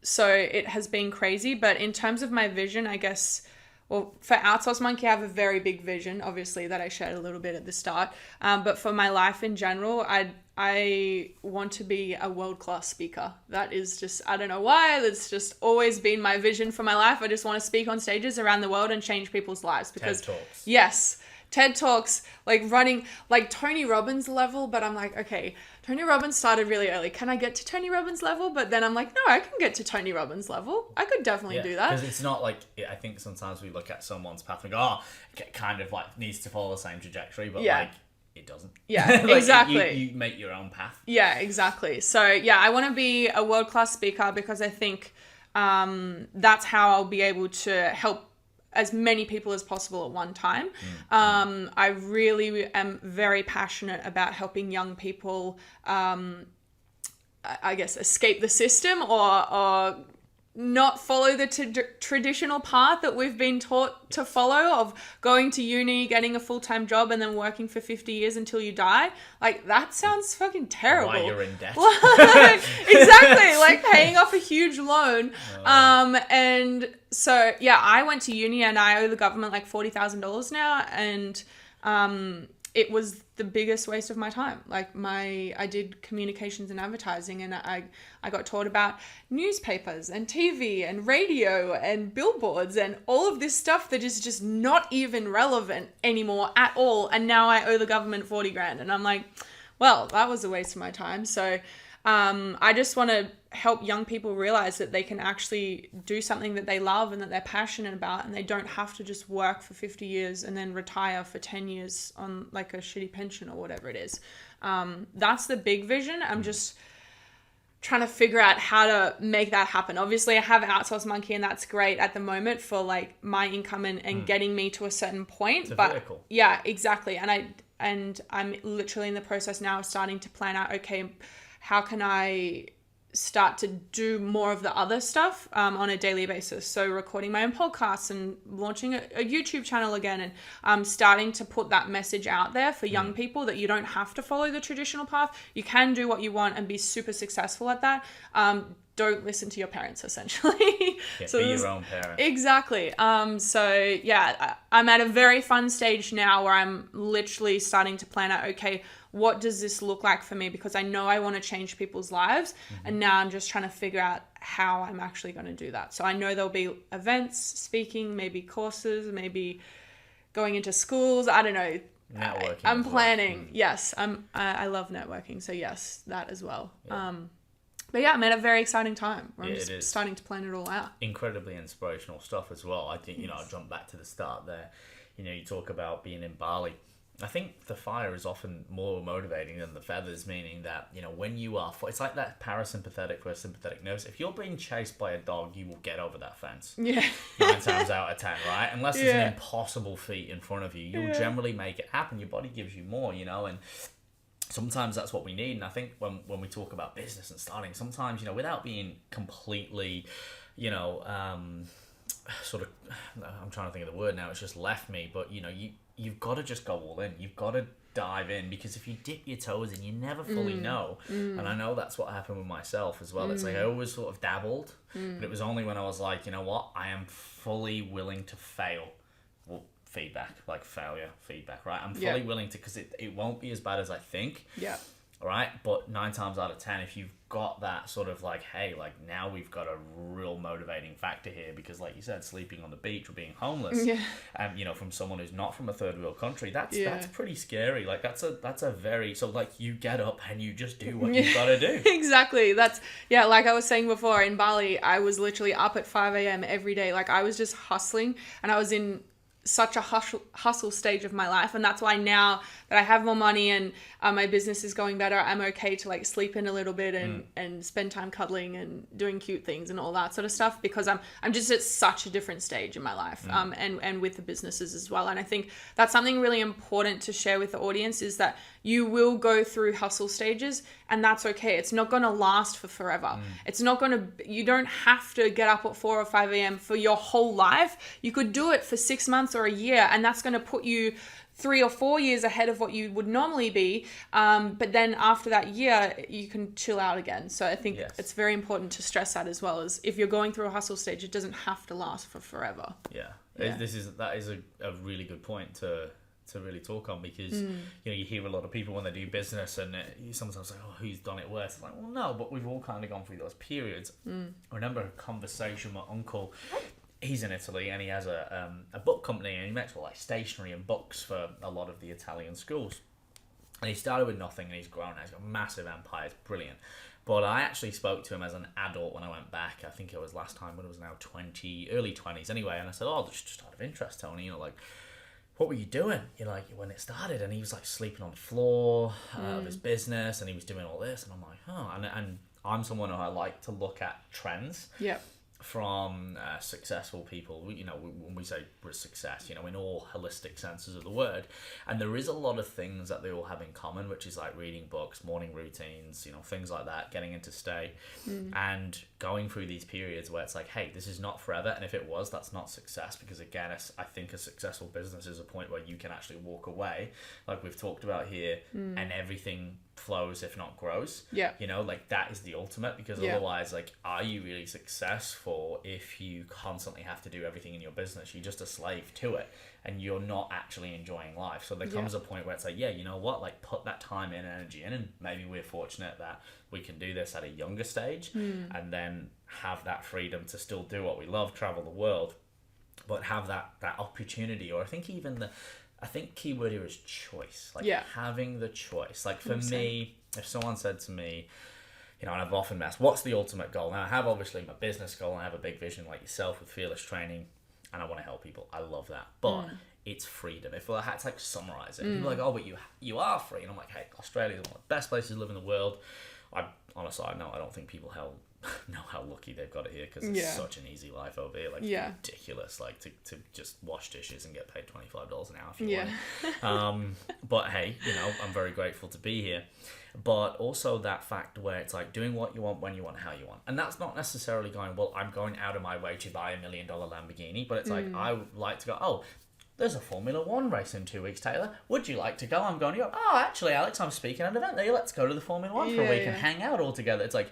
So it has been crazy. But in terms of my vision, I guess, well, for Outsource Monkey, I have a very big vision, obviously, that I shared a little bit at the start. But for my life in general, I want to be a world-class speaker. That is just, I don't know why, that's just always been my vision for my life. I just want to speak on stages around the world and change people's lives. Because TED Talks. Yes, TED Talks, like running, like Tony Robbins level, but I'm like, okay, Tony Robbins started really early. Can I get to Tony Robbins level? But then I'm like, no, I can get to Tony Robbins level. I could definitely do that. Because it's not like, I think sometimes we look at someone's path and go, oh, it kind of like needs to follow the same trajectory, but like, it doesn't. Yeah, like exactly. You make your own path. Yeah, exactly. So yeah, I want to be a world-class speaker because I think that's how I'll be able to help as many people as possible at one time. I really am very passionate about helping young people, I guess, escape the system or not follow the traditional path that we've been taught to follow of going to uni, getting a full-time job, and then working for 50 years until you die. Like, that sounds fucking terrible. Why you're in debt. Exactly, like paying off a huge loan. And so, yeah, I went to uni and I owe the government like $40,000 now. And it was the biggest waste of my time. Like I did communications and advertising, and I got taught about newspapers and TV and radio and billboards and all of this stuff that is just not even relevant anymore at all. And now I owe the government 40 grand. And I'm like, well, that was a waste of my time. So I just want to help young people realize that they can actually do something that they love and that they're passionate about, and they don't have to just work for 50 years and then retire for 10 years on like a shitty pension or whatever it is. That's the big vision. I'm just trying to figure out how to make that happen. Obviously, I have Outsource Monkey, and that's great at the moment for like my income and getting me to a certain point. It's a but vehicle. Yeah, exactly. And I'm literally in the process now of starting to plan out, okay, how can I start to do more of the other stuff on a daily basis? So recording my own podcasts and launching a YouTube channel again, and starting to put that message out there for young people that you don't have to follow the traditional path. You can do what you want and be super successful at that. Don't listen to your parents, essentially. Yeah, So be your own parent. Exactly. So yeah, I'm at a very fun stage now where I'm literally starting to plan out, okay, what does this look like for me? Because I know I want to change people's lives. And now I'm just trying to figure out how I'm actually going to do that. So I know there'll be events, speaking, maybe courses, maybe going into schools. I don't know. Networking. I'm planning. Yes. I love networking. So yes, that as well. Yeah. But yeah, I'm at a very exciting time where I'm Yeah, just starting to plan it all out. Incredibly inspirational stuff as well. I think, I'll jump back to the start there. You talk about being in Bali. I think the fire is often more motivating than the feathers, meaning that, when you are, it's like that parasympathetic versus sympathetic nerves. If you're being chased by a dog, you will get over that fence. Yeah. 9 times out of 10, right? Unless there's an impossible feat in front of you, you'll generally make it happen. Your body gives you more, and sometimes that's what we need. And I think when we talk about business and starting, sometimes, without being completely, sort of, I'm trying to think of the word now, it's just left me, but, you've got to just go all in. You've got to dive in, because if you dip your toes in, you never fully know. And I know that's what happened with myself as well. It's like I always sort of dabbled, but it was only when I was like, you know what, I am fully willing to fail. Well, failure feedback, right? I'm fully willing to, because it won't be as bad as I think. Yeah. all right? But 9 times out of 10, if you've got that sort of like, hey, like now we've got a real motivating factor here, because like you said, sleeping on the beach or being homeless, you know, from someone who's not from a third world country, that's pretty scary. Like that's a very, so like you get up and you just do what you've got to do. Exactly. That's, like I was saying before, in Bali, I was literally up at 5 a.m. every day. Like I was just hustling, and I was in such a hustle stage of my life, and that's why now that I have more money and my business is going better, I'm okay to like sleep in a little bit and spend time cuddling and doing cute things and all that sort of stuff, because I'm just at such a different stage in my life, and with the businesses as well. And I think that's something really important to share with the audience, is that you will go through hustle stages, and that's okay. It's not going to last for forever. It's not going to, you don't have to get up at 4 or 5 a.m. for your whole life. You could do it for 6 months or a year, and that's going to put you 3 or 4 years ahead of what you would normally be. But then after that year, you can chill out again. So I think it's very important to stress that as well, as if you're going through a hustle stage, it doesn't have to last for forever. That is a really good point to really talk on, because you know, you hear a lot of people when they do business, and you sometimes like, oh, who's done it worse? It's like, well, no, but we've all kind of gone through those periods. I remember a conversation with my uncle. He's in Italy, and he has a book company, and he makes like stationery and books for a lot of the Italian schools. And he started with nothing, and he's grown. He's got a massive empire. It's brilliant. But I actually spoke to him as an adult when I went back. I think it was last time when it was now early 20s anyway. And I said, oh, just out of interest, Tony, you know, like, what were you doing, you know, like when it started? And he was like sleeping on the floor of his business, and he was doing all this. And I'm like, oh, and I'm someone who I like to look at trends. From successful people, you know, when we say success, you know, in all holistic senses of the word. And there is a lot of things that they all have in common, which is like reading books, morning routines, you know, things like that, getting into stay, and going through these periods where it's like, hey, this is not forever. And if it was, that's not success, because again, I think a successful business is a point where you can actually walk away, like we've talked about here, and everything flows, if not grows. You know, like that is the ultimate, because otherwise, like, are you really successful if you constantly have to do everything in your business? You're just a slave to it, and you're not actually enjoying life. So there comes a point where it's like, yeah, you know what, like put that time and energy in, and maybe we're fortunate that we can do this at a younger stage, and then have that freedom to still do what we love, travel the world, but have that opportunity. Or I think even I think keyword here is choice. Like having the choice. Like for me, if someone said to me, you know, and I've often asked, what's the ultimate goal? Now I have obviously my business goal, and I have a big vision like yourself with Fearless Training, and I want to help people. I love that. But it's freedom. If I had to like summarize it, people are like, oh, but you are free. And I'm like, hey, Australia is one of the best places to live in the world. Honestly, I don't think people know how lucky they've got it here, because it's such an easy life over here. Like ridiculous, like to just wash dishes and get paid $25 an hour if you want. But hey, you know, I'm very grateful to be here. But also that fact where it's like doing what you want, when you want, how you want. And that's not necessarily going, well, I'm going out of my way to buy $1 million Lamborghini, but it's like, I would like to go, oh, there's a Formula 1 race in 2 weeks, Taylor. Would you like to go? I'm going to Europe. Oh, actually, Alex, I'm speaking at an event there. Let's go to the Formula 1 for a week and hang out all together. It's like,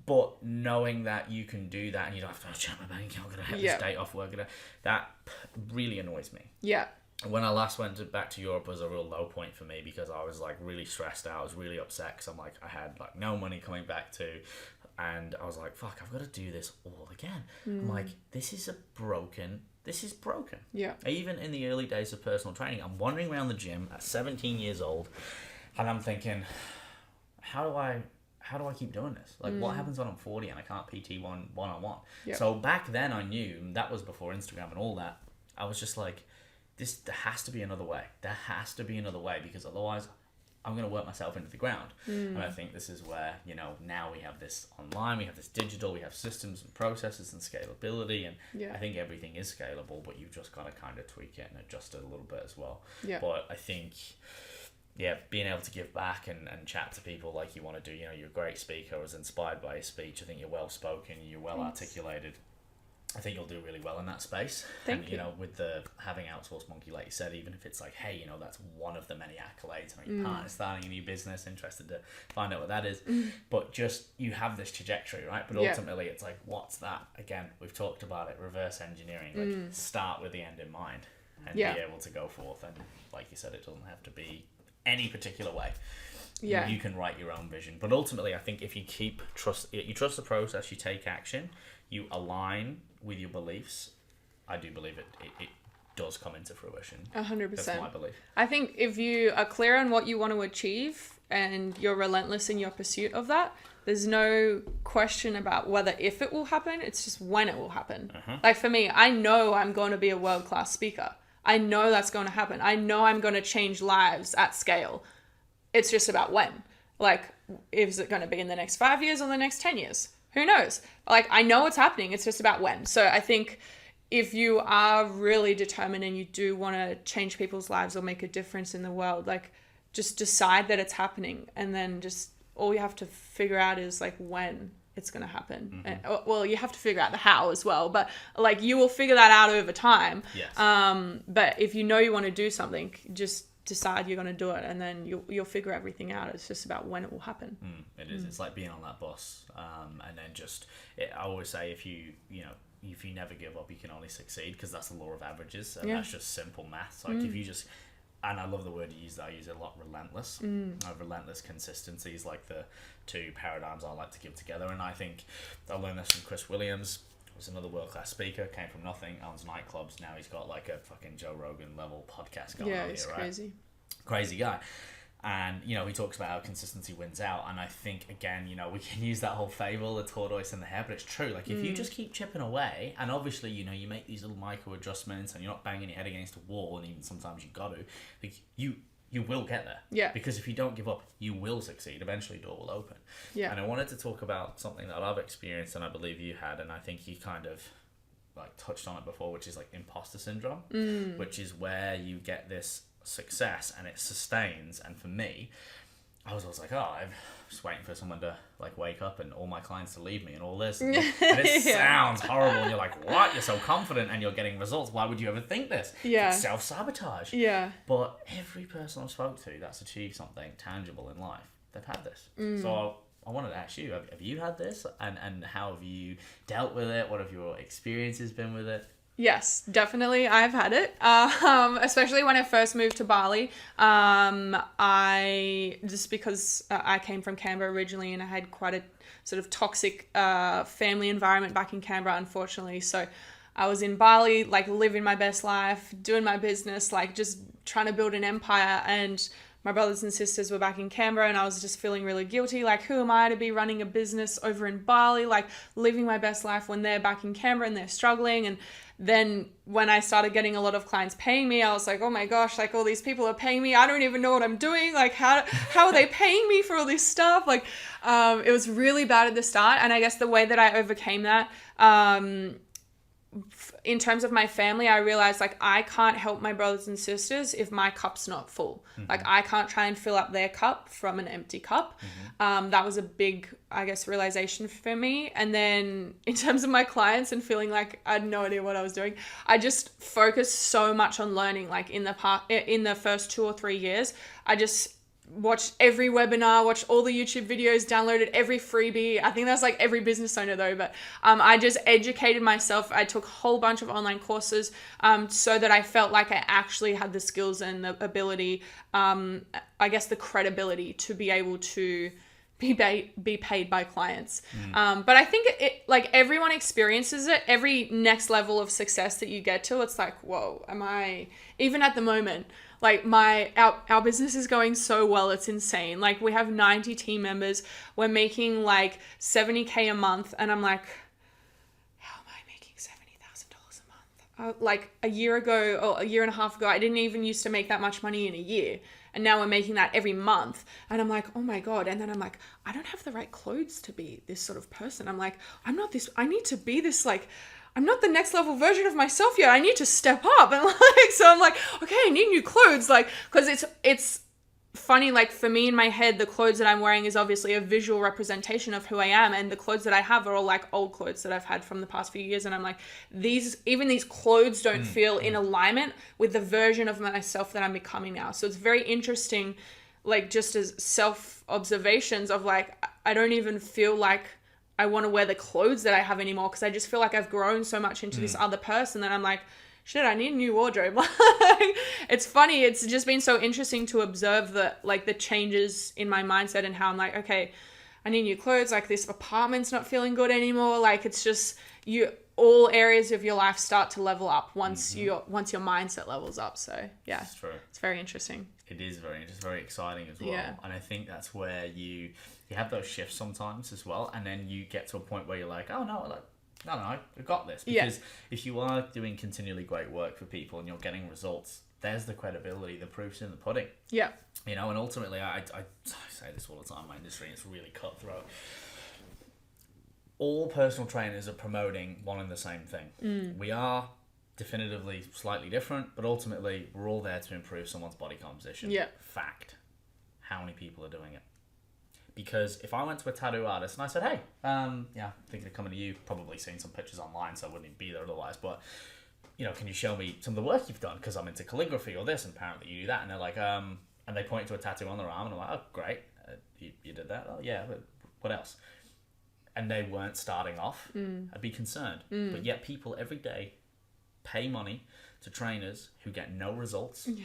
but knowing that you can do that, and you don't have to check my bank account, I'm going to have this date off work, that really annoys me. When I last went back to Europe was a real low point for me, because I was like really stressed out. I was really upset, because I'm like, I had like no money coming back to, and I was like, fuck, I've got to do this all again. I'm like, this is broken. Even in the early days of personal training, I'm wandering around the gym at 17 years old, and I'm thinking, how do I keep doing this? Like, what happens when I'm 40 and I can't PT one-on-one? So back then I knew, that was before Instagram and all that, I was just like, there has to be another way. There has to be another way, because otherwise I'm going to work myself into the ground. And I think this is where, you know, now we have this online, we have this digital, we have systems and processes and scalability, and I think everything is scalable, but you've just got to kind of tweak it and adjust it a little bit as well. But I think, being able to give back and chat to people like you want to do, you know, you're a great speaker. I was inspired by your speech. I think you're well spoken, you're well articulated. I think you'll do really well in that space. Thank you. You know, with having Outsource Monkey, like you said, even if it's like, hey, you know, that's one of the many accolades. I know your partner's starting a new business, interested to find out what that is. But just, you have this trajectory, right? But ultimately, it's like, what's that? Again, we've talked about it, reverse engineering. Like, start with the end in mind and be able to go forth. And like you said, it doesn't have to be any particular way. Yeah. You can write your own vision. But ultimately, I think if you trust the process, you take action, you align with your beliefs, I do believe it does come into fruition. 100%. That's my belief. I think if you are clear on what you want to achieve and you're relentless in your pursuit of that, there's no question about whether if it will happen, it's just when it will happen. Like for me, I know I'm going to be a world-class speaker. I know that's going to happen. I know I'm going to change lives at scale. It's just about when. Like, is it going to be in the next 5 years or the next 10 years? Who knows? Like, I know it's happening. It's just about when. So I think if you are really determined and you do want to change people's lives or make a difference in the world, like, just decide that it's happening. And then just all you have to figure out is, like, when it's going to happen. And, well, you have to figure out the how as well. But, like, you will figure that out over time. Yes. But if you know you want to do something, just decide you're going to do it, and then you'll figure everything out. It's just about when it will happen. It is. It's like being on that bus, and then I always say if you never give up, you can only succeed, because that's the law of averages, and that's just simple maths. Like if you just, and I love the word you use. I use it a lot. Relentless. Relentless consistency is like the two paradigms I like to give together, and I think I learned this from Chris Williams. Was another world-class speaker, came from nothing, owns nightclubs. Now he's got like a fucking Joe Rogan level podcast going on it's here, crazy. Right? Crazy guy. And, he talks about how consistency wins out. And I think, again, we can use that whole fable, the tortoise and the hare, but it's true. Like, if you just keep chipping away, and obviously, you make these little micro adjustments and you're not banging your head against a wall, and even sometimes you got to, like, you will get there. Yeah. Because if you don't give up, you will succeed. Eventually, door will open. Yeah. And I wanted to talk about something that I've experienced, and I believe you had, and I think you kind of like touched on it before, which is like imposter syndrome, which is where you get this success and it sustains. And for me, I was always like, I'm just waiting for someone to like wake up and all my clients to leave me and all this. And it sounds horrible. And you're like, what? You're so confident and you're getting results. Why would you ever think this? Yeah. It's self-sabotage. Yeah. But every person I've spoke to that's achieved something tangible in life, they've had this. So I wanted to ask you, have you had this? And how have you dealt with it? What have your experiences been with it? Yes, definitely. I've had it, especially when I first moved to Bali. Because I came from Canberra originally, and I had quite a sort of toxic family environment back in Canberra, unfortunately. So I was in Bali, like living my best life, doing my business, like just trying to build an empire. And my brothers and sisters were back in Canberra, and I was just feeling really guilty. Like, who am I to be running a business over in Bali, like living my best life when they're back in Canberra and they're struggling? And then when I started getting a lot of clients paying me, I was like, oh my gosh, like all these people are paying me. I don't even know what I'm doing. Like, how are they paying me for all this stuff? Like, it was really bad at the start. And I guess the way that I overcame that, in terms of my family, I realized like I can't help my brothers and sisters if my cup's not full. Like I can't try and fill up their cup from an empty cup. That was a big, I guess, realization for me. And then in terms of my clients and feeling like I had no idea what I was doing, I just focused so much on learning. Like in the first 2 or 3 years, I just watched every webinar, watched all the YouTube videos, downloaded every freebie. I think that's like every business owner though, but I just educated myself. I took a whole bunch of online courses so that I felt like I actually had the skills and the ability, I guess the credibility to be able to be paid by clients. But I think it like everyone experiences it. Every next level of success that you get to, it's like, whoa, even at the moment, like our business is going so well, it's insane. Like we have 90 team members. We're making like $70,000 a month. And I'm like, how am I making $70,000 a month? Like a year ago or a year and a half ago, I didn't even used to make that much money in a year. And now we're making that every month. And I'm like, oh my God. And then I'm like, I don't have the right clothes to be this sort of person. I'm like, I need to be this, like, I'm not the next level version of myself yet. I need to step up. And like, so I'm like, okay, I need new clothes. Like, cause it's funny. Like for me in my head, the clothes that I'm wearing is obviously a visual representation of who I am. And the clothes that I have are all like old clothes that I've had from the past few years. And I'm like, these clothes don't feel in alignment with the version of myself that I'm becoming now. So it's very interesting, like just as self-observations of like, I don't even feel like I want to wear the clothes that I have anymore, because I just feel like I've grown so much into this other person that I'm like, shit, I need a new wardrobe. It's funny. It's just been so interesting to observe the changes in my mindset and how I'm like, okay, I need new clothes. Like, this apartment's not feeling good anymore. Like, it's just all areas of your life start to level up once your mindset levels up. So yeah, it's true. It's very interesting. It is very exciting as well. Yeah. And I think that's where you have those shifts sometimes as well, and then you get to a point where you're like, oh no, I got this. Because if you are doing continually great work for people and you're getting results, there's the credibility, the proof's in the pudding. Yeah. You know, and ultimately, I say this all the time in my industry, it's really cutthroat. All personal trainers are promoting one and the same thing. We are definitively slightly different, but ultimately, we're all there to improve someone's body composition. Yeah. Fact. How many people are doing it? Because if I went to a tattoo artist and I said, hey, thinking of coming to you, probably seen some pictures online, so I wouldn't even be there otherwise, but, you know, can you show me some of the work you've done? Because I'm into calligraphy or this, and apparently you do that. And they're like, and they point to a tattoo on their arm, and I'm like, oh, great, you did that? Oh, yeah, but what else? And they weren't starting off, I'd be concerned. But yet people every day pay money to trainers who get no results. Yeah.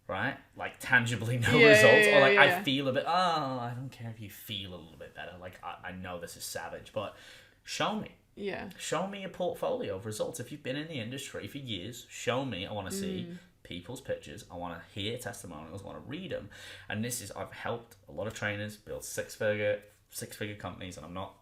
Right? Like, tangibly no results. Or like, I feel a bit, I don't care if you feel a little bit better. Like, I know this is savage, but show me. Yeah. Show me a portfolio of results. If you've been in the industry for years, show me. I want to see people's pictures. I want to hear testimonials. I want to read them. And I've helped a lot of trainers build six-figure companies, and I'm not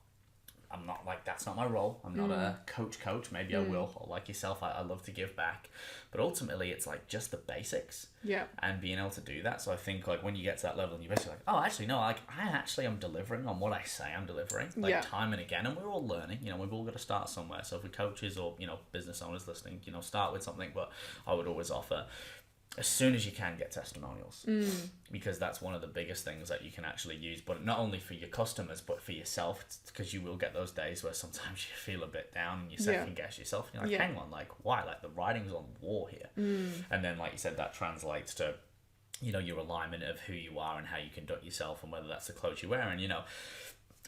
like, that's not my role. I'm not a coach. Maybe I will. Or like yourself, I love to give back. But ultimately, it's like just the basics. Yeah. And being able to do that. So I think like when you get to that level and you're basically like, oh, actually, no, like I actually am delivering on what I say I'm delivering. Like time and again. And we're all learning. You know, we've all got to start somewhere. So if we're coaches or, you know, business owners listening, you know, start with something. But I would always offer, as soon as you can, get testimonials, because that's one of the biggest things that you can actually use, but not only for your customers but for yourself, because you will get those days where sometimes you feel a bit down and you second guess yourself. You're like, hang on, like, why? Like, the writing's on the wall here. And then, like you said, that translates to, you know, your alignment of who you are and how you conduct yourself, and whether that's the clothes you wear. And, you know,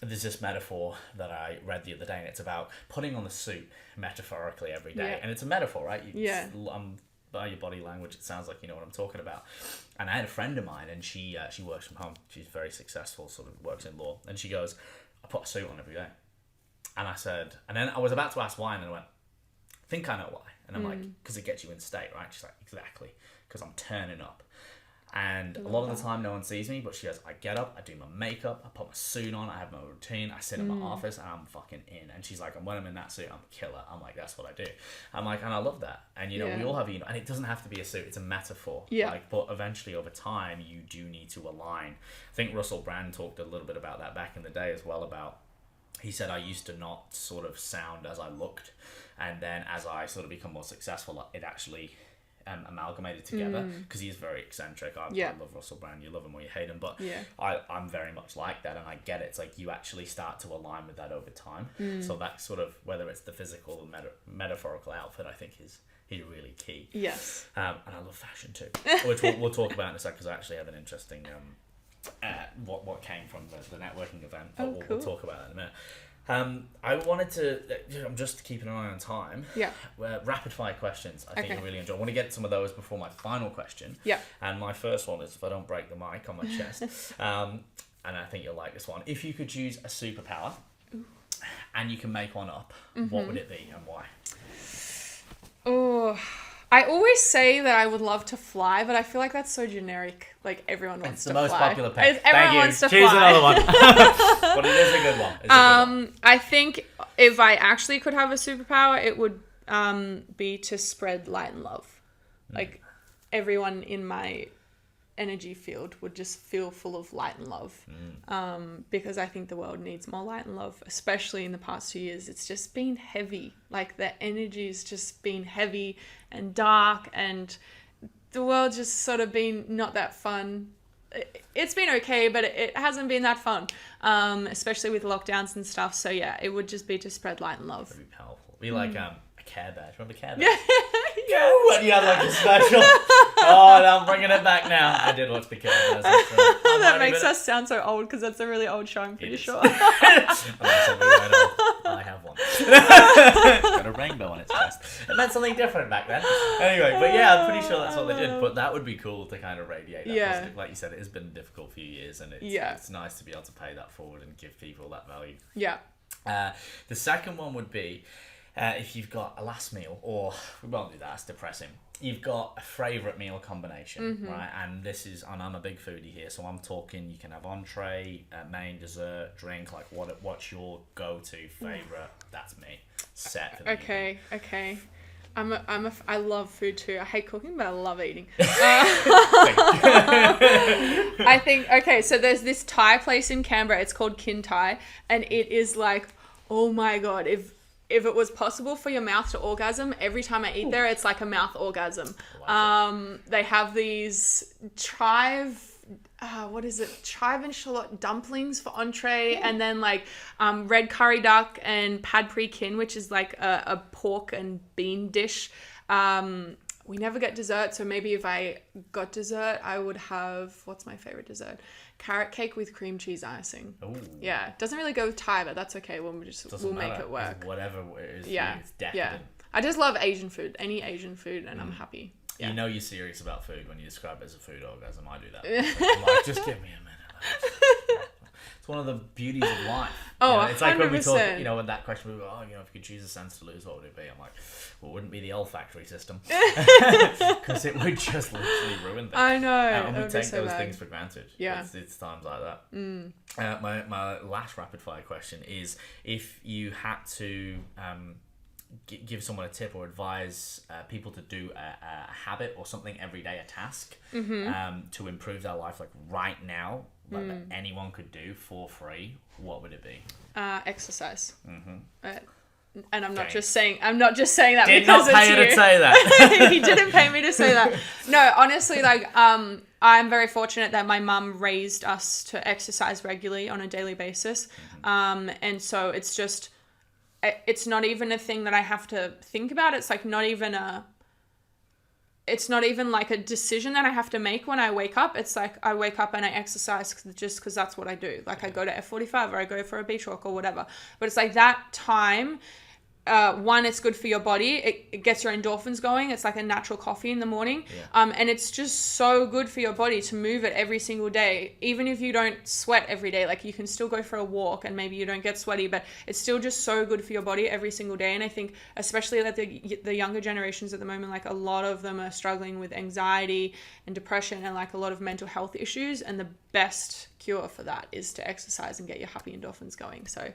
there's this metaphor that I read the other day, and it's about putting on the suit metaphorically every day. And it's a metaphor, right? By your body language, it sounds like you know what I'm talking about. And I had a friend of mine, and she works from home. She's very successful, sort of works in law. And she goes, I put a suit on every day. And I said, and then I was about to ask why, and I went, I think I know why. And I'm like, because it gets you in state, right? She's like, exactly, because I'm turning up. And a lot of the time no one sees me, but she goes, I get up, I do my makeup, I put my suit on, I have my routine, I sit in my office, and I'm fucking in. And she's like, and when I'm in that suit, I'm a killer. I'm like, that's what I do. I'm like, and I love that. And you know, we all have, you know, and it doesn't have to be a suit, it's a metaphor. Yeah. Like, but eventually over time, you do need to align. I think Russell Brand talked a little bit about that back in the day as well, he said, I used to not sort of sound as I looked. And then as I sort of become more successful, it actually amalgamated together, because he's very eccentric. I love Russell Brand. You love him or you hate him, but I'm very much like that, and I get it. It's like you actually start to align with that over time. So that sort of, whether it's the physical or metaphorical outfit, I think is really key. Yes. And I love fashion too, which we'll talk about in a sec, because I actually have an interesting what came from the networking event. But we'll talk about that in a minute. I wanted to, I'm just keeping an eye on time. Yeah. Rapid fire questions, I think I really enjoy. I want to get some of those before my final question. Yeah. And my first one is, if I don't break the mic on my chest, and I think you'll like this one. If you could choose a superpower, and you can make one up, what would it be and why? Oh, I always say that I would love to fly, but I feel like that's so generic. Like, everyone wants to fly. It's the most popular pick. Everyone wants to fly. Choose another one. But it is a good one. I think if I actually could have a superpower, it would be to spread light and love. Like, everyone in my energy field would just feel full of light and love. Because I think the world needs more light and love, especially in the past 2 years. It's just been heavy. Like, the energy's just been heavy and dark, and the world just sort of been not that fun. It's been okay, but it hasn't been that fun, especially with lockdowns and stuff. So yeah, it would just be to spread light and love. That'd be powerful. Be like a Care Bear. Remember Care Bear? And you had like a special. Oh, no, I'm bringing it back now. I did watch Bikini Girls. That makes us sound so old because that's a really old show, I'm pretty sure. I have one. It's got a rainbow on its chest. It meant something different back then. Anyway, but yeah, I'm pretty sure that's what they did. But that would be cool to kind of radiate that positive. Like you said, it has been a difficult few years, and it's nice to be able to pay that forward and give people that value. Yeah. The second one would be if you've got a last meal, or we won't do that, it's depressing. You've got a favourite meal combination, right? And this is, and I'm a big foodie here, so I'm talking you can have entree, main, dessert, drink, like what's your go-to favourite? That's me. Set for the evening. Okay. I love food too. I hate cooking, but I love eating. I think, okay, so there's this Thai place in Canberra. It's called Kin Thai, and it is like, oh my God, if it was possible for your mouth to orgasm, every time I eat there, it's like a mouth orgasm. They have these chive and shallot dumplings for entree, and then like red curry duck and pad pri kin, which is like a pork and bean dish. We never get dessert, so maybe if I got dessert, I would have, what's my favorite dessert? Carrot cake with cream cheese icing. Ooh. Yeah, doesn't really go with Thai, but that's okay. We'll make it work. Whatever it is, it's decadent. Yeah. I just love Asian food, any Asian food, and I'm happy. Yeah. You know you're serious about food when you describe it as a food orgasm. I do that. I'm like, just give me a minute. It's one of the beauties of life. Oh, it's like 100%. When we talk, when that question, we go, if you could choose a sense to lose, what would it be? I'm like, well, it wouldn't be the olfactory system. Because it would just literally ruin things. I know. And we take those things for granted. Yeah. It's times like that. My last rapid fire question is, if you had to give someone a tip or advise people to do a habit or something every day, a task, to improve their life, like right now, like that anyone could do for free, what would it be? Exercise. And I'm not just saying that because it's you. Did not pay her to say that. He didn't pay me to say that. No, honestly, like I'm very fortunate that my mum raised us to exercise regularly on a daily basis, and so it's not even a thing that I have to think about. It's like it's not even like a decision that I have to make when I wake up. It's like I wake up and I exercise just because that's what I do. Like I go to F45 or I go for a beach walk or whatever. But it's like that time, one, it's good for your body. It gets your endorphins going. It's like a natural coffee in the morning. And it's just so good for your body to move it every single day. Even if you don't sweat every day, like you can still go for a walk and maybe you don't get sweaty, but it's still just so good for your body every single day. And I think especially like the younger generations at the moment, like a lot of them are struggling with anxiety and depression and like a lot of mental health issues. And the best cure for that is to exercise and get your happy endorphins going. So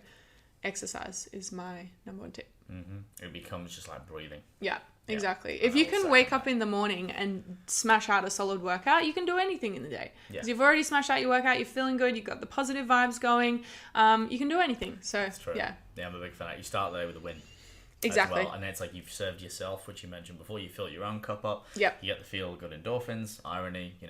exercise is my number one tip. It becomes just like breathing. Yeah, exactly. If you can wake up in the morning and smash out a solid workout, you can do anything in the day. Because you've already smashed out your workout, you're feeling good, you've got the positive vibes going, you can do anything. So, that's true. Yeah, I'm a big fan. You start there with a win. Exactly. And it's like you've served yourself, which you mentioned before. You fill your own cup up. Yep. You get the feel good endorphins, irony, you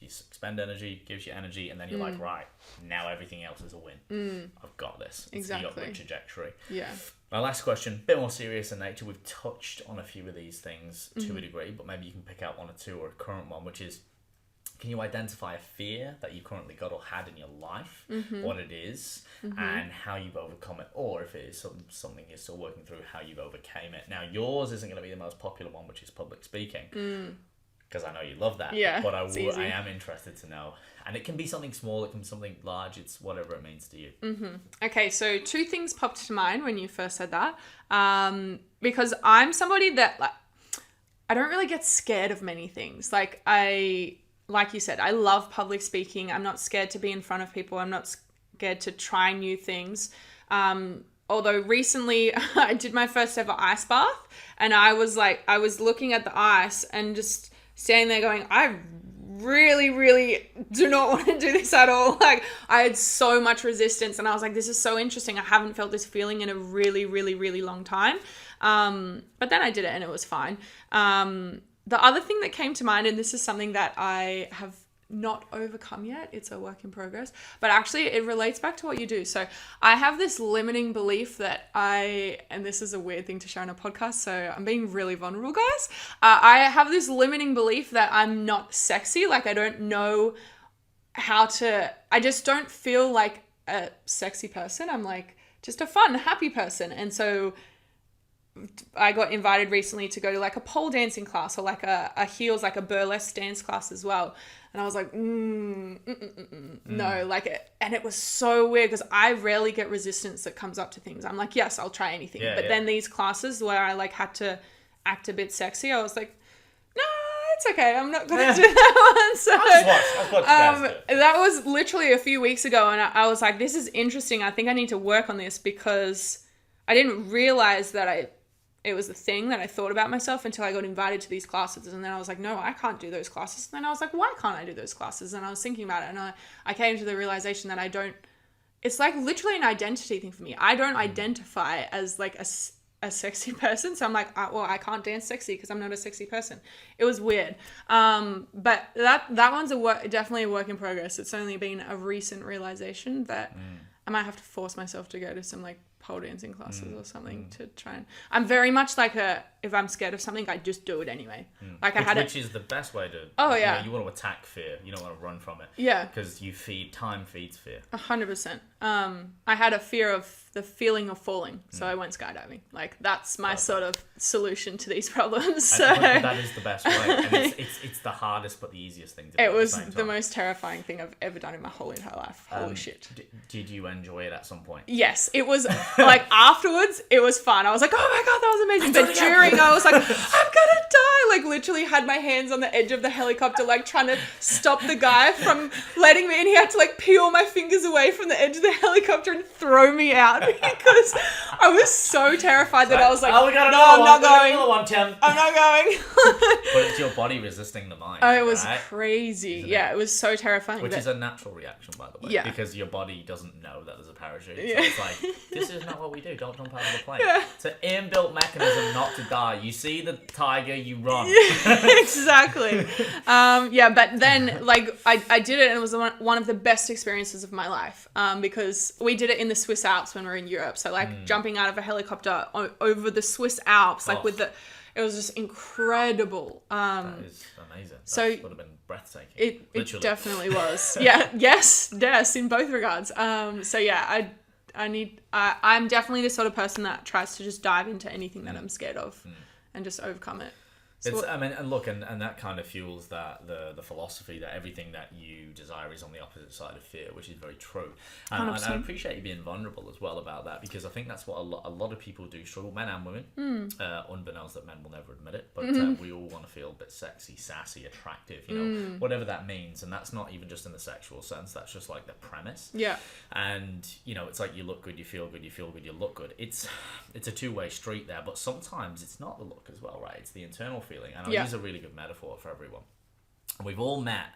expend energy, gives you energy, and then you're like, right, now everything else is a win. I've got this. Exactly. You've got good trajectory. Yeah. My last question, a bit more serious in nature. We've touched on a few of these things to a degree, but maybe you can pick out one or two or a current one, which is, can you identify a fear that you currently got or had in your life, what it is, and how you've overcome it, or if it is something you're still working through, how you've overcame it. Now, yours isn't going to be the most popular one, which is public speaking, because I know you love that, but I am interested to know. And it can be something small, it can be something large, it's whatever it means to you. Okay, so two things popped to mind when you first said that, because I'm somebody that, like, I don't really get scared of many things. Like you said, I love public speaking. I'm not scared to be in front of people. I'm not scared to try new things. Although recently I did my first ever ice bath, and I was looking at the ice and just standing there going, I really, really do not want to do this at all. Like, I had so much resistance, and I was like, this is so interesting. I haven't felt this feeling in a really, really, really long time. But then I did it and it was fine. The other thing that came to mind, and this is something that I have not overcome yet. It's a work in progress. But actually, it relates back to what you do. So I have this limiting belief that and this is a weird thing to share on a podcast, so I'm being really vulnerable, guys. I have this limiting belief that I'm not sexy. Like, I don't know I just don't feel like a sexy person. I'm like just a fun, happy person. And so I got invited recently to go to like a pole dancing class or like a heels, like a burlesque dance class as well. And I was like, no, like, and it was so weird because I rarely get resistance that comes up to things. I'm like, yes, I'll try anything. But then these classes where I like had to act a bit sexy, I was like, no, it's okay. I'm not going to do that one. So that was literally a few weeks ago. And I was like, this is interesting. I think I need to work on this because I didn't realize that it was the thing that I thought about myself until I got invited to these classes. And then I was like, no, I can't do those classes. And then I was like, why can't I do those classes? And I was thinking about it. And I came to the realization that it's like literally an identity thing for me. I don't identify as like a sexy person. So I'm like, I can't dance sexy because I'm not a sexy person. It was weird. But that one's definitely a work in progress. It's only been a recent realization that I might have to force myself to go to some like pole dancing classes or something to try and... I'm very much like if I'm scared of something, I just do it anyway. Like which is the best way to... you want to attack fear. You don't want to run from it. Yeah. Because time feeds fear. 100%. I had a fear of the feeling of falling, so I went skydiving. Like, that's my sort of solution to these problems. So that is the best way. And it's the hardest but the easiest thing to do. It was the most terrifying thing I've ever done in my whole entire life. Holy shit. Did you enjoy it at some point? Yes. It was like afterwards, it was fun. I was like, oh my God, that was amazing. But during, I was like, I'm gonna die. Like, literally had my hands on the edge of the helicopter, like trying to stop the guy from letting me in. He had to like peel my fingers away from the edge of the helicopter and throw me out because I was so terrified that I was like, I'm not going. I'm not going. But it's your body resisting the mind. Oh, it was crazy. It was so terrifying. Which is a natural reaction, by the way. Because your body doesn't know that there's a parachute. So it's like, this is not what we do. Don't jump out of the plane. It's an inbuilt mechanism not to die. You see the tiger, you run. Exactly. But then like I did it and it was one of the best experiences of my life because we did it in the Swiss Alps when we were in Europe. So like jumping out of a helicopter over the Swiss Alps, like it was just incredible. That is amazing. So would have been breathtaking. It definitely was. Yes, in both regards. I'm definitely the sort of person that tries to just dive into anything that I'm scared of and just overcome it. And that kind of fuels the philosophy that everything that you desire is on the opposite side of fear, which is very true. And I appreciate you being vulnerable as well about that, because I think that's what a lot of people do struggle, men and women, unbeknownst that men will never admit it, but we all want to feel a bit sexy, sassy, attractive, whatever that means. And that's not even just in the sexual sense, that's just like the premise. Yeah. And, it's like you look good, you feel good, you look good. It's a two-way street there, but sometimes it's not the look as well, right? It's the internal feeling. And I'll use a really good metaphor for everyone. We've all met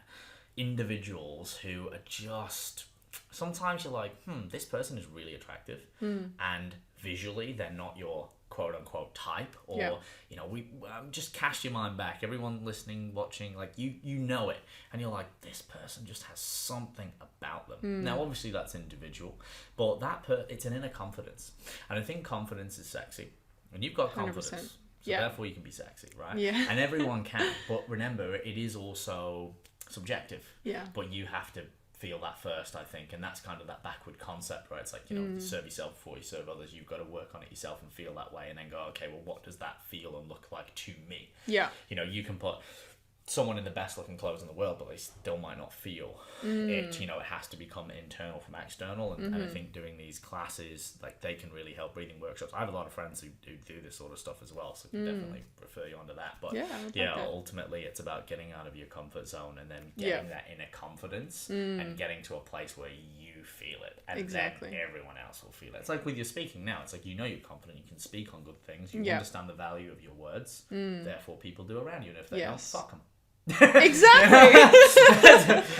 individuals who are just... Sometimes you're like, this person is really attractive. And visually, they're not your quote-unquote type. Or, just cast your mind back. Everyone listening, watching, like, you know it. And you're like, this person just has something about them. Now, obviously, that's individual. But it's an inner confidence. And I think confidence is sexy. And you've got confidence. 100%. So therefore you can be sexy, right? Yeah. And everyone can. But remember, it is also subjective. Yeah. But you have to feel that first, I think. And that's kind of that backward concept, right? It's like, serve yourself before you serve others. You've got to work on it yourself and feel that way. And then go, okay, well, what does that feel and look like to me? Yeah. You can put someone in the best looking clothes in the world, but they still might not feel it. It has to become internal from external. And I think doing these classes, like, they can really help. Breathing workshops, I have a lot of friends who do this sort of stuff as well, so I can definitely refer you onto that. But ultimately it's about getting out of your comfort zone and then getting that inner confidence and getting to a place where you feel it, and then everyone else will feel it. It's like with your speaking now, it's like, you're confident, you can speak on good things, you understand the value of your words, therefore people do around you, and if they don't, fuck them. Exactly. And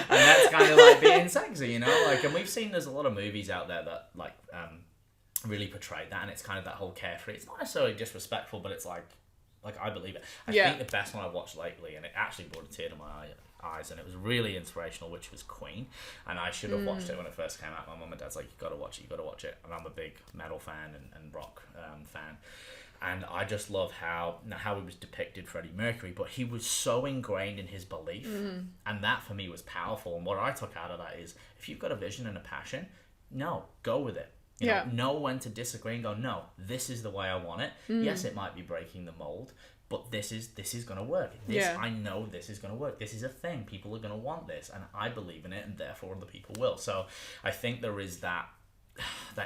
that's kind of like being sexy, and we've seen there's a lot of movies out there that really portray that, and it's kind of that whole carefree. It's not necessarily disrespectful, but it's like I believe it. I think the best one I've watched lately, and it actually brought a tear to my eye eyes, and it was really inspirational, which was Queen. And I should have watched it when it first came out. My mum and dad's like, you got to watch it. And I'm a big metal fan and rock fan. And I just love how he was depicted, Freddie Mercury, but he was so ingrained in his belief. And that for me was powerful. And what I took out of that is, if you've got a vision and a passion, go with it. Know when to disagree and go, no, this is the way I want it. Yes, it might be breaking the mold, but this is going to work. I know this is going to work. This is a thing. People are going to want this, and I believe in it, and therefore other people will. So I think there is that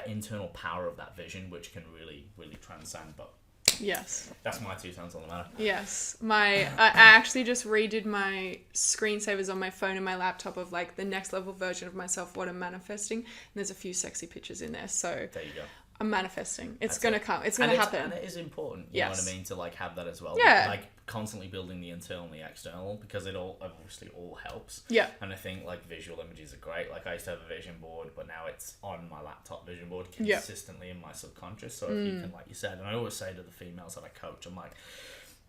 internal power of that vision, which can really, really transcend. But yes, that's my 2 cents on the matter. Yes, I actually just redid my screensavers on my phone and my laptop of like the next level version of myself, what I'm manifesting, and there's a few sexy pictures in there. So there you go. I'm manifesting. It's going to come. It's going to happen. And it is important. You know what I mean? To like have that as well. Yeah. Like constantly building the internal and the external, because it obviously all helps. Yeah. And I think like visual images are great. Like I used to have a vision board, but now it's on my laptop vision board consistently in my subconscious. So if you can, like you said, and I always say to the females that I coach, I'm like,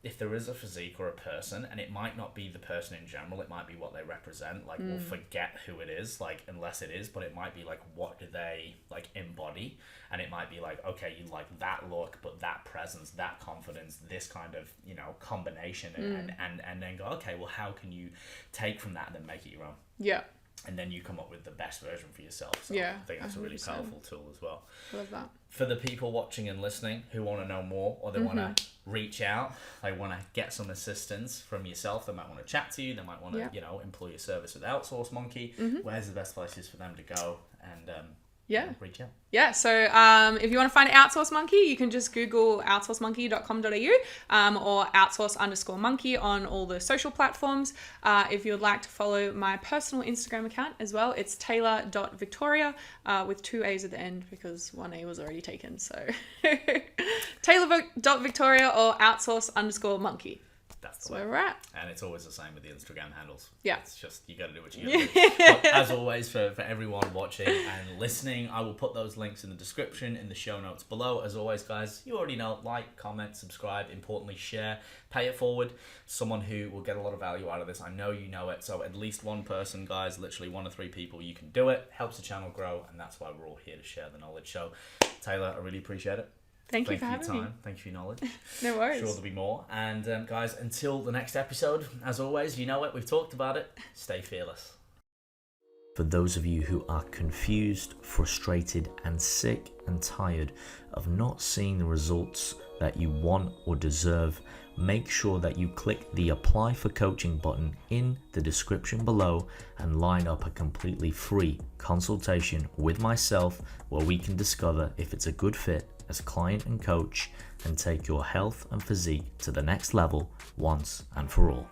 if there is a physique or a person, and it might not be the person in general, it might be what they represent, like we'll forget who it is, like unless it is, but it might be like, what do they like embody? And it might be like, okay, you like that look, but that presence, that confidence, this kind of, combination, and then go, okay, well, how can you take from that and then make it your own? Yeah. And then you come up with the best version for yourself. So Yeah, I think that's 100%. A really powerful tool as well. Love that. For the people watching and listening who want to know more, or they want to reach out, they want to get some assistance from yourself, they might want to chat to you, they might want to, employ your service with Outsource Monkey. Where's the best places for them to go and reach out? Yeah, so if you want to find Outsource Monkey, you can just Google outsourcemonkey.com.au or outsource_monkey on all the social platforms. If you would like to follow my personal Instagram account as well, it's taylor.victoria with 2 A's at the end because 1 A was already taken. So taylor.victoria or outsource_monkey. That's where we're at. And it's always the same with the Instagram handles. Yeah. It's just, you got to do what you got to do. But as always, for everyone watching and listening, I will put those links in the description, in the show notes below. As always, guys, you already know, like, comment, subscribe, importantly, share, pay it forward. Someone who will get a lot of value out of this. I know you know it. So at least one person, guys, literally 1 or 3 people, you can do it. Helps the channel grow. And that's why we're all here to share the knowledge. So, Taylor, I really appreciate it. Thank you for having me. Thank you for your knowledge. No worries. Sure there'll be more. And guys, until the next episode, as always, you know it, we've talked about it. Stay fearless. For those of you who are confused, frustrated, and sick and tired of not seeing the results that you want or deserve, make sure that you click the Apply for Coaching button in the description below and line up a completely free consultation with myself where we can discover if it's a good fit as client and coach and take your health and physique to the next level once and for all.